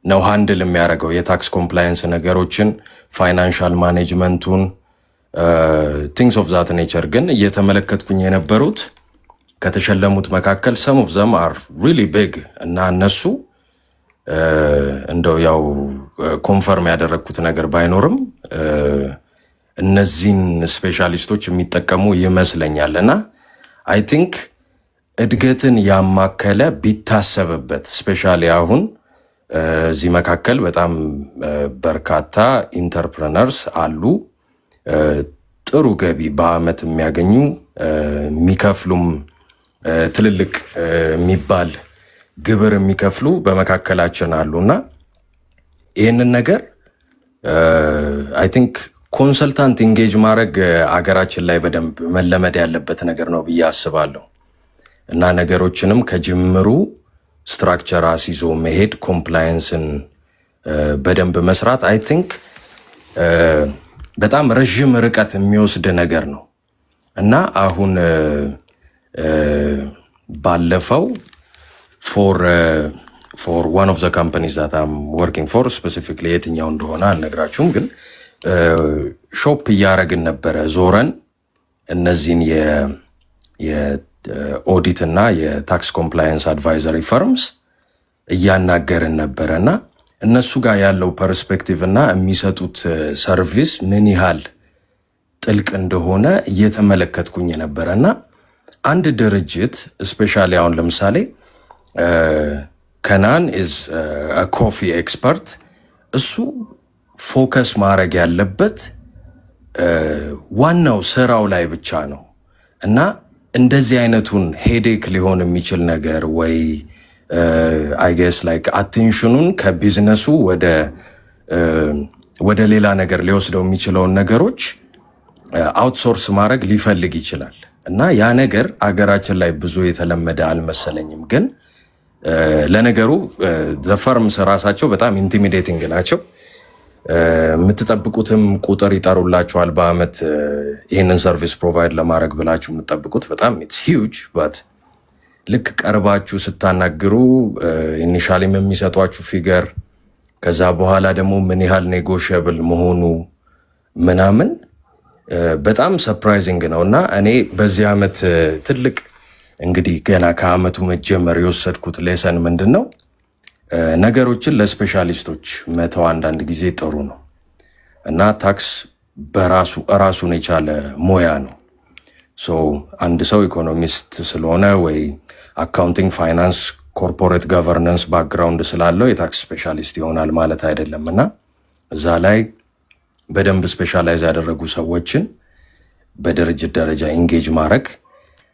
F: ነው ሃንድል የሚያደርገው የታክስ ኮምፕላየንስ ነገሮችን፣ ፋይናንሻል ማኔጅመንቱን ቲንግስ ኦፍ ዛት ኔቸር። ግን እየተመለከትኩኝ የነበሩት ከተሸለሙት መካከል ሰም ኦፍ ዘም አር ሪሊ ቢግ እና እነሱ እንደው ያው ኮንፈርም ያደረግኩት ነገር ባይኖርም እነዚህን ስፔሻሊስቶች የሚጠቀሙ ይመስለኛል እና አይ ቲንክ እድገትን ያማከለ ቢታሰብበት ስፔሻሊ አሁን እዚህ መካከል በጣም በርካታ ኢንተርፕረነርስ አሉ፣ ጥሩ ገቢ በአመት የሚያገኙ የሚከፍሉም ትልልቅ የሚባል ግብር የሚከፍሉ በመካከላችን አሉና ይህንን ነገር አይ ቲንክ ኮንሰልታንት ኢንጌጅ ማድረግ አገራችን ላይ በደንብ መለመድ ያለበት ነገር ነው ብዬ አስባለሁ እና ነገሮችንም ከጅምሩ ስትራክቸር አስይዞ መሄድ፣ ኮምፕላየንስን በደንብ መስራት አይ ቲንክ በጣም ረዥም ርቀት የሚወስድ ነገር ነው እና አሁን ባለፈው ፎር ዋን ኦፍ ዘ ካምፓኒስ ዛት አም ወርኪንግ ፎር ስፔሲፊክሊ የትኛው እንደሆነ አልነግራችሁም፣ ግን ሾፕ እያረግን ነበረ ዞረን እነዚህን የኦዲት እና የታክስ ኮምፕላየንስ አድቫይዘሪ ፈርምስ እያናገርን ነበረ እና እነሱ ጋር ያለው ፐርስፔክቲቭ እና የሚሰጡት ሰርቪስ ምን ያህል ጥልቅ እንደሆነ እየተመለከትኩኝ ነበረ እና አንድ ድርጅት ስፔሻሊ አሁን ለምሳሌ ከናን ኢዝ ኮፊ ኤክስፐርት፣ እሱ ፎከስ ማድረግ ያለበት ዋናው ስራው ላይ ብቻ ነው እና እንደዚህ አይነቱን ሄዴክ ሊሆን የሚችል ነገር ወይ አይገስ ላይክ አቴንሽኑን ከቢዝነሱ ወደ ሌላ ነገር ሊወስደው የሚችለውን ነገሮች አውትሶርስ ማድረግ ሊፈልግ ይችላል እና ያ ነገር አገራችን ላይ ብዙ የተለመደ አልመሰለኝም። ግን ለነገሩ ዘፈርምስ ራሳቸው በጣም ኢንቲሚዴቲንግ ናቸው። የምትጠብቁትም ቁጥር ይጠሩላችኋል በአመት ይህንን ሰርቪስ ፕሮቫይድ ለማድረግ ብላችሁ የምትጠብቁት በጣም ኢትስ ሂውጅ ባት ልክ ቀርባችሁ ስታናግሩ ኢኒሻሊም የሚሰጧችሁ ፊገር ከዛ በኋላ ደግሞ ምን ያህል ኔጎሽየብል መሆኑ ምናምን በጣም ሰርፕራይዚንግ ነው እና እኔ በዚህ አመት ትልቅ እንግዲህ ገና ከአመቱ መጀመር የወሰድኩት ሌሰን ምንድን ነው? ነገሮችን ለስፔሻሊስቶች መተው አንዳንድ ጊዜ ጥሩ ነው እና ታክስ ራሱን የቻለ ሙያ ነው። አንድ ሰው ኢኮኖሚስት ስለሆነ ወይ አካውንቲንግ፣ ፋይናንስ፣ ኮርፖሬት ገቨርነንስ ባክግራውንድ ስላለው የታክስ ስፔሻሊስት ይሆናል ማለት አይደለም እና እዛ ላይ በደንብ ስፔሻላይዝ ያደረጉ ሰዎችን በድርጅት ደረጃ ኢንጌጅ ማድረግ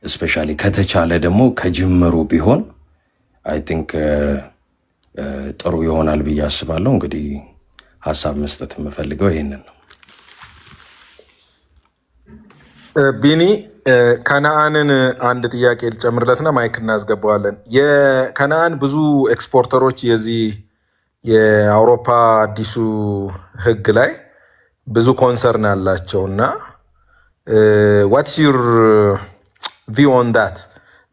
F: ስፔሻሊ ከተቻለ ደግሞ ከጅምሩ ቢሆን አይ ቲንክ ጥሩ ይሆናል ብዬ አስባለሁ። እንግዲህ ሀሳብ መስጠት የምፈልገው ይሄንን ነው።
A: ቢኒ ከነአንን አንድ ጥያቄ ልጨምርለትና ማይክ እናስገባዋለን። የከነአን ብዙ ኤክስፖርተሮች የዚህ የአውሮፓ አዲሱ ህግ ላይ ብዙ ኮንሰርን አላቸው እና ዋትስ ዩር ቪው ኦን ዳት?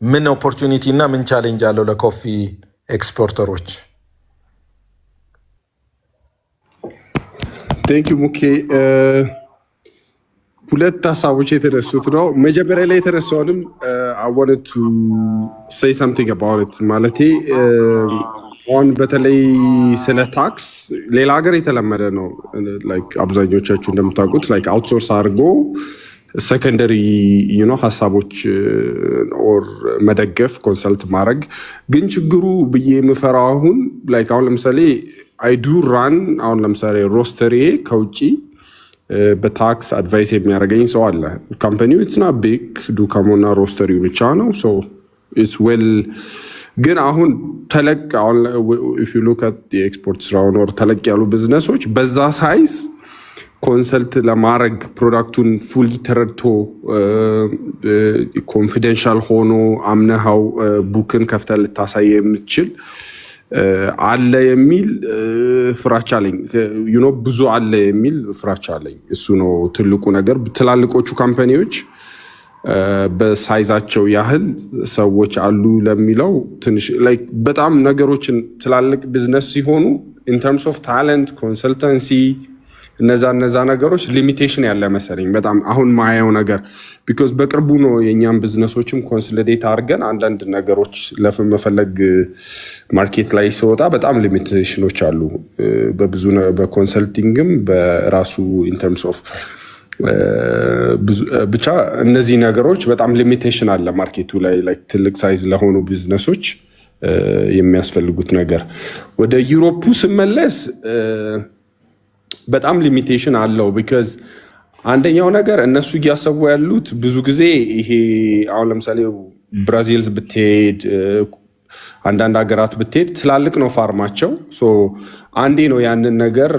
A: ምን ኦፖርቹኒቲ እና ምን ቻሌንጅ አለው ለኮፊ ኤክስፖርተሮች?
E: ቴንክ ዩ ሙኬ። ሁለት ሀሳቦች የተነሱት ነው። መጀመሪያ ላይ የተነሳውንም I wanted to say something about it። ማለቴ አሁን በተለይ ስለ ታክስ ሌላ ሀገር የተለመደ ነው። አብዛኞቻችሁ እንደምታውቁት አውትሶርስ አድርጎ ሰከንደሪ ሀሳቦች ኦር መደገፍ ኮንሰልት ማድረግ። ግን ችግሩ ብዬ የምፈራው አሁን ለምሳሌ አይዱ ራን አሁን ለምሳሌ ሮስተሪ ከውጭ በታክስ አድቫይስ የሚያደርገኝ ሰው አለ። ካምፓኒው ኢትስ ናት ቢግ፣ ዱካሞና ሮስተሪው ብቻ ነው። ሶ ኢትስ ዌል። ግን አሁን ተለቅ አሁን ኢፍ ዩ ሉክ አት የኤክስፖርት ስራውን ወር ተለቅ ያሉ ቢዝነሶች በዛ ሳይዝ ኮንሰልት ለማድረግ ፕሮዳክቱን ፉሊ ተረድቶ ኮንፊደንሻል ሆኖ አምነሃው ቡክን ከፍተህ ልታሳይ የምትችል አለ የሚል ፍራቻ አለኝ። ብዙ አለ የሚል ፍራቻ አለኝ። እሱ ነው ትልቁ ነገር። ትላልቆቹ ካምፓኒዎች በሳይዛቸው ያህል ሰዎች አሉ ለሚለው ትንሽ በጣም ነገሮችን ትላልቅ ቢዝነስ ሲሆኑ ኢን ተርምስ ኦፍ ታለንት ኮንሰልተንሲ እነዛ ነገሮች ሊሚቴሽን ያለ መሰለኝ በጣም አሁን ማየው ነገር። ቢኮዝ በቅርቡ ነው የእኛም ቢዝነሶችም ኮንሶሊዴት አድርገን አንዳንድ ነገሮች ለመፈለግ ማርኬት ላይ ሲወጣ በጣም ሊሚቴሽኖች አሉ በብዙ በኮንሰልቲንግም በራሱ ኢን ተርምስ ኦፍ ብቻ እነዚህ ነገሮች በጣም ሊሚቴሽን አለ ማርኬቱ ላይ ትልቅ ሳይዝ ለሆኑ ቢዝነሶች የሚያስፈልጉት ነገር። ወደ ዩሮፑ ስመለስ በጣም ሊሚቴሽን አለው። ቢካዝ አንደኛው ነገር እነሱ እያሰቡ ያሉት ብዙ ጊዜ ይሄ አሁን ለምሳሌ ብራዚል ብትሄድ አንዳንድ ሀገራት ብትሄድ ትላልቅ ነው ፋርማቸው። አንዴ ነው ያንን ነገር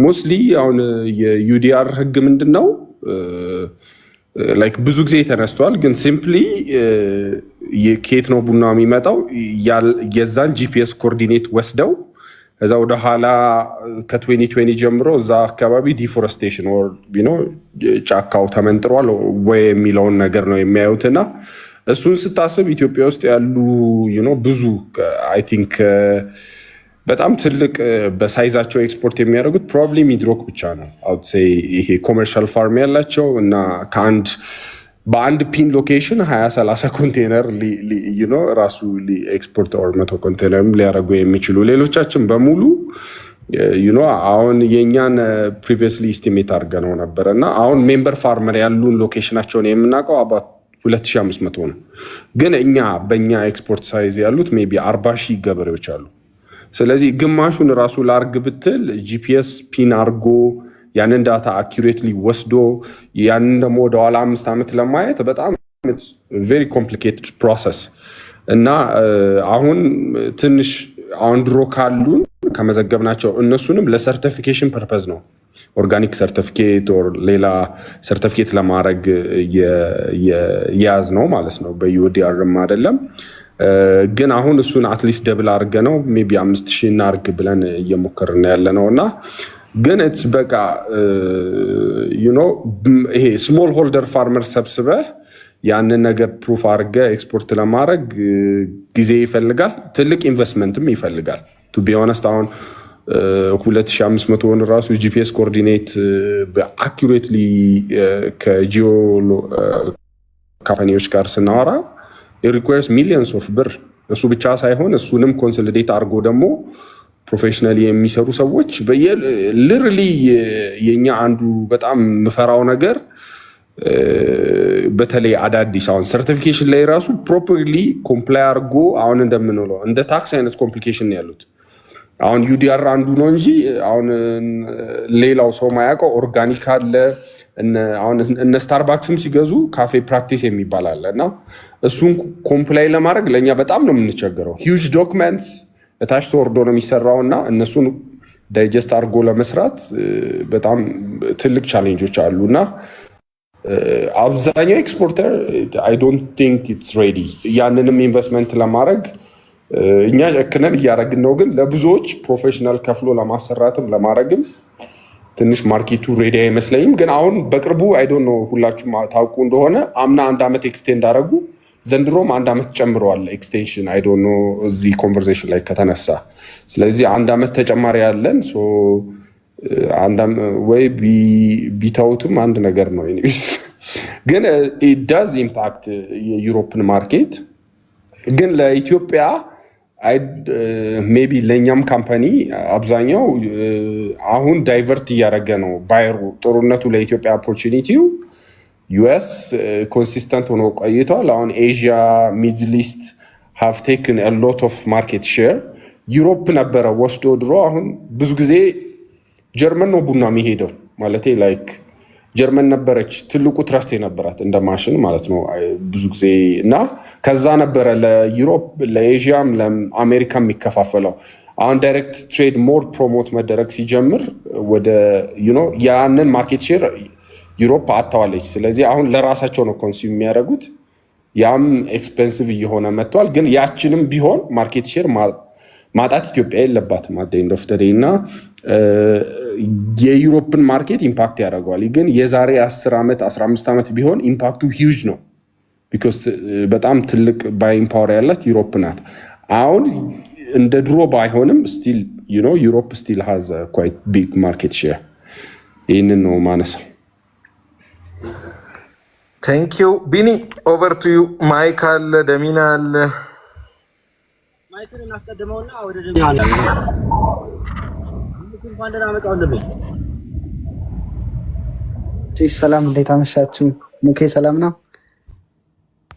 E: ሞስትሊ አሁን የዩዲአር ህግ ምንድን ነው ብዙ ጊዜ ተነስቷል። ግን ሲምፕሊ ከየት ነው ቡና የሚመጣው የዛን ጂፒኤስ ኮኦርዲኔት ወስደው ከዛ ወደ ኋላ ከ2020 ጀምሮ እዛ አካባቢ ዲፎረስቴሽን ጫካው ተመንጥሯል ወይ የሚለውን ነገር ነው የሚያዩትና እሱን ስታስብ ኢትዮጵያ ውስጥ ያሉ ብዙ አይ ቲንክ በጣም ትልቅ በሳይዛቸው ኤክስፖርት የሚያደርጉት ፕሮባብሊ ሚድሮክ ብቻ ነው። አውት ሴይ ይሄ ኮመርሻል ፋርም ያላቸው እና በአንድ ፒን ሎኬሽን 20-30 ኮንቴነር ራሱ ኤክስፖርት ኦር 100 ኮንቴነርም ሊያደርጉ የሚችሉ ሌሎቻችን በሙሉ አሁን የእኛን ፕሪቪየስሊ ኢስቲሜት አድርገነው ነበረ እና አሁን ሜምበር ፋርመር ያሉን ሎኬሽናቸውን የምናውቀው አባት 2500 ነው። ግን በእኛ ኤክስፖርት ሳይዝ ያሉት ሜይ ቢ 40,000 ገበሬዎች አሉ። ስለዚህ ግማሹን ራሱ ላርግ ብትል ጂፒኤስ ፒን አርጎ ያንን ዳታ አኪሬትሊ ወስዶ ያንን ደግሞ ወደኋላ 5 ዓመት ለማየት በጣም ቬሪ ኮምፕሊኬትድ ፕሮሰስ እና አሁን ትንሽ አሁን ድሮ ካሉን ከመዘገብናቸው እነሱንም ለሰርቲፊኬሽን ፐርፐዝ ነው ኦርጋኒክ ሰርቲፊኬት ኦር ሌላ ሰርቲፊኬት ለማድረግ የያዝ ነው ማለት ነው። በዩዲአርም አይደለም ግን አሁን እሱን አትሊስት ደብል አድርገ ነው ሜይ ቢ 5000 እናርግ ብለን እየሞከርን ያለ ነው እና ግን ኢትስ በቃ ይሄ ስሞል ሆልደር ፋርመር ሰብስበህ ያንን ነገር ፕሩፍ አድርገ ኤክስፖርት ለማድረግ ጊዜ ይፈልጋል፣ ትልቅ ኢንቨስትመንትም ይፈልጋል። ቱ ቢ ኦነስት አሁን 2500 ሆን ራሱ ጂፒኤስ ኮኦርዲኔት በአኩሬትሊ ከጂኦ ካምፓኒዎች ጋር ስናወራ ሪኳየርስ ሚሊየንስ ኦፍ ብር። እሱ ብቻ ሳይሆን እሱንም ኮንሶሊዴት አድርጎ ደግሞ ፕሮፌሽናሊ የሚሰሩ ሰዎች ሊትራሊ የኛ አንዱ በጣም ምፈራው ነገር በተለይ አዳዲስ አሁን ሰርቲፊኬሽን ላይ ራሱ ፕሮፐርሊ ኮምፕላይ አድርጎ አሁን እንደምንለው እንደ ታክስ አይነት ኮምፕሊኬሽን ያሉት አሁን ዩዲአር አንዱ ነው እንጂ አሁን ሌላው ሰው ማያውቀው ኦርጋኒክ አለ። አሁን እነ ስታርባክስም ሲገዙ ካፌ ፕራክቲስ የሚባል አለ እና እሱን ኮምፕላይ ለማድረግ ለእኛ በጣም ነው የምንቸገረው። ሂውጅ ዶክመንትስ እታች ተወርዶ ነው የሚሰራው እና እነሱን ዳይጀስት አድርጎ ለመስራት በጣም ትልቅ ቻሌንጆች አሉ እና አብዛኛው ኤክስፖርተር አይ ዶንት ቲንክ ኢትስ ሬዲ ያንንም ኢንቨስትመንት ለማድረግ እኛ ጨክነን እያደረግን ነው። ግን ለብዙዎች ፕሮፌሽናል ከፍሎ ለማሰራትም ለማድረግም ትንሽ ማርኬቱ ሬዲ አይመስለኝም። ግን አሁን በቅርቡ አይ ዶንት ኖ ሁላችሁም ታውቁ እንደሆነ አምና 1 ዓመት ኤክስቴንድ አደረጉ፣ ዘንድሮም 1 ዓመት ጨምረዋል ኤክስቴንሽን። አይ ዶንት ኖ እዚህ ኮንቨርሴሽን ላይ ከተነሳ ስለዚህ 1 ዓመት ተጨማሪ ያለን ወይ ቢታውትም አንድ ነገር ነው። ግን ኢት ዳዝ ኢምፓክት የዩሮፕን ማርኬት። ግን ለኢትዮጵያ ሜይ ቢ ለእኛም ካምፓኒ አብዛኛው አሁን ዳይቨርት እያደረገ ነው ባየሩ። ጦርነቱ ለኢትዮጵያ ኦፖርቹኒቲው ዩኤስ ኮንሲስተንት ሆኖ ቆይቷል። አሁን ኤዥያ ሚድል ኢስት ሃቭ ቴክን አ ሎት ኦፍ ማርኬት ሼር። ዩሮፕ ነበረ ወስዶ ድሮ። አሁን ብዙ ጊዜ ጀርመን ነው ቡና የሚሄደው ማለት ላይክ ጀርመን ነበረች ትልቁ ትረስት የነበራት እንደ ማሽን ማለት ነው ብዙ ጊዜ እና ከዛ ነበረ ለዩሮፕ ለኤዥያም ለአሜሪካ የሚከፋፈለው። አሁን ዳይሬክት ትሬድ ሞር ፕሮሞት መደረግ ሲጀምር ወደ ያንን ማርኬት ሼር ዩሮፕ አጥተዋለች። ስለዚህ አሁን ለራሳቸው ነው ኮንሱም የሚያደርጉት። ያም ኤክስፔንሲቭ እየሆነ መጥቷል። ግን ያችንም ቢሆን ማርኬት ሼር ማጣት ኢትዮጵያ የለባትም አት ኤንድ ኦፍ ዘ ዴይ እና የዩሮፕን ማርኬት ኢምፓክት ያደርገዋል። ግን የዛሬ 10 ዓመት 15 ዓመት ቢሆን ኢምፓክቱ ሂውጅ ነው። ቢኮዝ በጣም ትልቅ ባይንግ ፓወር ያላት ዩሮፕ ናት። አሁን እንደ ድሮ ባይሆንም ስቲል ዩሮፕ ስቲል ሃዝ ኳይት ቢግ ማርኬት ሼር። ይህንን ነው ማነሳው።
A: ቴንክ ዩ ቢኒ። ኦቨር ቱ ዩ። ማይክ አለ፣ ደሚና አለ።
B: ማይክን እናስቀድመውና ወደ ደሚና
G: ሰላም፣ እንዴት አመሻችሁ? ሙኬ ሰላም ነው?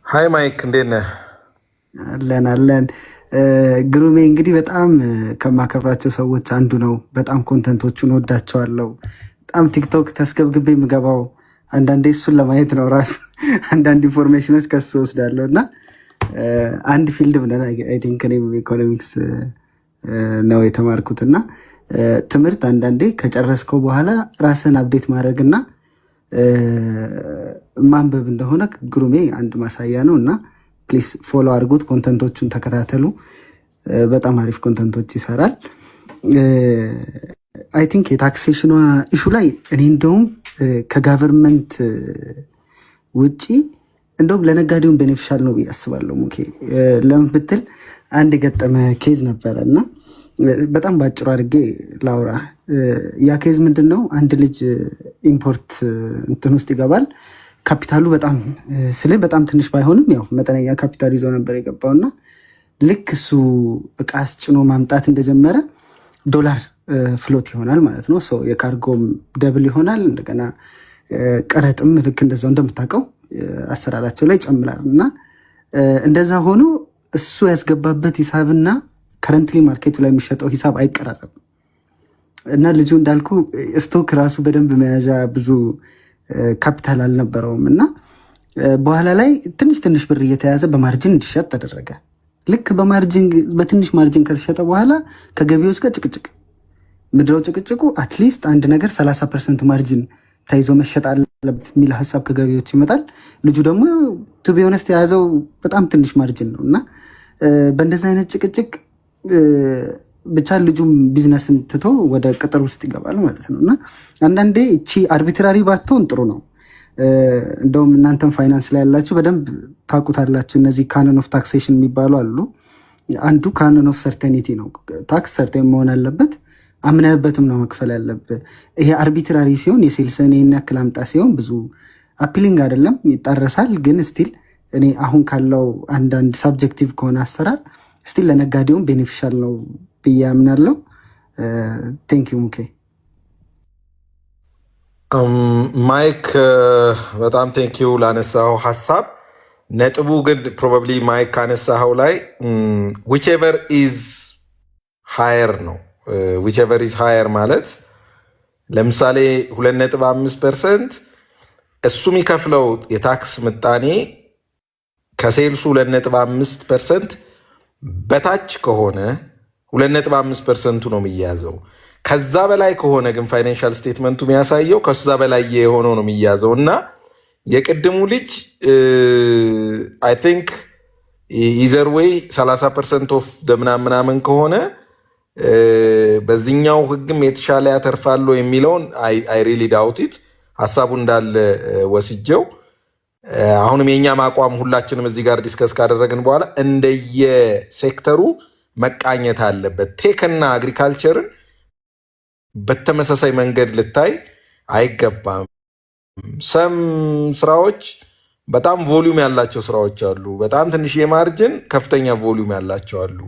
A: ሃይ ማይክ፣ እንዴት ነህ?
G: አለን። ግሩሜ እንግዲህ በጣም ከማከብራቸው ሰዎች አንዱ ነው። በጣም ኮንተንቶቹን ወዳቸዋለሁ። በጣም ቲክቶክ ተስገብግቤ የምገባው አንዳንዴ እሱን ለማየት ነው። ራሱ አንዳንድ ኢንፎርሜሽኖች ከሱ ወስዳለሁ እና አንድ ፊልድ ብለን አይ ቲንክ እኔም ኢኮኖሚክስ ነው የተማርኩት እና ትምህርት አንዳንዴ ከጨረስከው በኋላ ራስን አፕዴት ማድረግና ማንበብ እንደሆነ ግሩሜ አንድ ማሳያ ነው እና ፕሊስ ፎሎ አድርጉት፣ ኮንተንቶቹን ተከታተሉ። በጣም አሪፍ ኮንተንቶች ይሰራል። አይ ቲንክ የታክሴሽኗ ኢሹ ላይ እኔ እንደውም ከጋቨርንመንት ውጪ እንደውም ለነጋዴውን ቤኔፊሻል ነው ብዬ አስባለሁ። ሙኬ ለምን ብትል አንድ የገጠመ ኬዝ ነበረ እና በጣም በአጭሩ አድርጌ ላውራ። ያ ኬዝ ምንድን ነው? አንድ ልጅ ኢምፖርት እንትን ውስጥ ይገባል። ካፒታሉ በጣም ትንሽ ባይሆንም ያው መጠነኛ ካፒታል ይዞ ነበር የገባው እና ልክ እሱ እቃ አስጭኖ ማምጣት እንደጀመረ ዶላር ፍሎት ይሆናል ማለት ነው። የካርጎም ደብል ይሆናል። እንደገና ቀረጥም ልክ እንደዛው እንደምታውቀው አሰራራቸው ላይ ይጨምራል እና እንደዛ ሆኖ እሱ ያስገባበት ሂሳብና ከረንትሊ ማርኬቱ ላይ የሚሸጠው ሂሳብ አይቀራረብም እና ልጁ እንዳልኩ ስቶክ ራሱ በደንብ መያዣ ብዙ ካፒታል አልነበረውም እና በኋላ ላይ ትንሽ ብር እየተያዘ በማርጅን እንዲሸጥ ተደረገ። ልክ በትንሽ ማርጅን ከተሸጠ በኋላ ከገቢዎች ጋር ጭቅጭቅ፣ ምድረው ጭቅጭቁ አትሊስት አንድ ነገር 30% ማርጅን ተይዞ መሸጥ አለበት የሚል ሀሳብ ከገቢዎች ይመጣል። ልጁ ደግሞ ቱ ቢ ኦነስት የያዘው በጣም ትንሽ ማርጅን ነው እና በእንደዚህ አይነት ጭቅጭቅ ብቻ ልጁም ቢዝነስን ትቶ ወደ ቅጥር ውስጥ ይገባል ማለት ነው። እና አንዳንዴ እቺ አርቢትራሪ ባትሆን ጥሩ ነው። እንደውም እናንተም ፋይናንስ ላይ ያላችሁ በደንብ ታውቁታላችሁ። እነዚህ ካኖን ኦፍ ታክሴሽን የሚባሉ አሉ። አንዱ ካኖን ኦፍ ሰርቴኒቲ ነው። ታክስ ሰርቴን መሆን አለበት፣ አምነህበትም ነው መክፈል ያለብህ። ይሄ አርቢትራሪ ሲሆን የሴልስን ይህን ያክል አምጣ ሲሆን ብዙ አፒሊንግ አይደለም፣ ይጣረሳል። ግን ስቲል እኔ አሁን ካለው አንዳንድ ሳብጀክቲቭ ከሆነ አሰራር ስቲል ለነጋዴውም ቤኔፊሻል ነው ብዬ አምናለሁ። ቴንክ ዩ ሙኬ።
A: ማይክ በጣም ቴንክ ዩ ላነሳው ሀሳብ። ነጥቡ ግን ፕሮባብሊ ማይክ ካነሳኸው ላይ ዊችኤቨር ኢዝ ሃየር ነው። ዊችኤቨር ኢዝ ሃየር ማለት ለምሳሌ 2.5% እሱ የሚከፍለው የታክስ ምጣኔ ከሴልሱ 2.5% በታች ከሆነ 2.5%ቱ ነው የሚያዘው። ከዛ በላይ ከሆነ ግን ፋይናንሻል ስቴትመንቱ የሚያሳየው ከዛ በላይ የሆነው ነው የሚያዘው። እና የቅድሙ ልጅ አይ ቲንክ ኢዘር ዌይ 30% ኦፍ ምናምን ከሆነ በዚህኛው ህግም የተሻለ ያተርፋሉ የሚለውን አይ ሪሊ ዳውቲት ሀሳቡ እንዳለ ወስጀው አሁንም የእኛም አቋም ሁላችንም እዚህ ጋር ዲስከስ ካደረግን በኋላ እንደየሴክተሩ መቃኘት አለበት። ቴክና አግሪካልቸርን በተመሳሳይ መንገድ ልታይ አይገባም። ሰም ስራዎች በጣም ቮሊዩም ያላቸው ስራዎች አሉ። በጣም ትንሽ የማርጅን ከፍተኛ ቮሊዩም ያላቸው አሉ።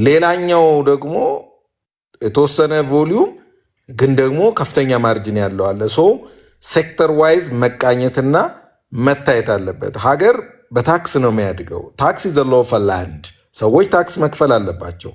A: ሌላኛው ደግሞ የተወሰነ ቮሊዩም ግን ደግሞ ከፍተኛ ማርጅን ያለው አለ። ሶ ሴክተር ዋይዝ መቃኘትና መታየት አለበት። ሀገር በታክስ ነው የሚያድገው። ታክስ ኢዝ ዘ ሎው ኦፍ ላንድ። ሰዎች ታክስ መክፈል አለባቸው።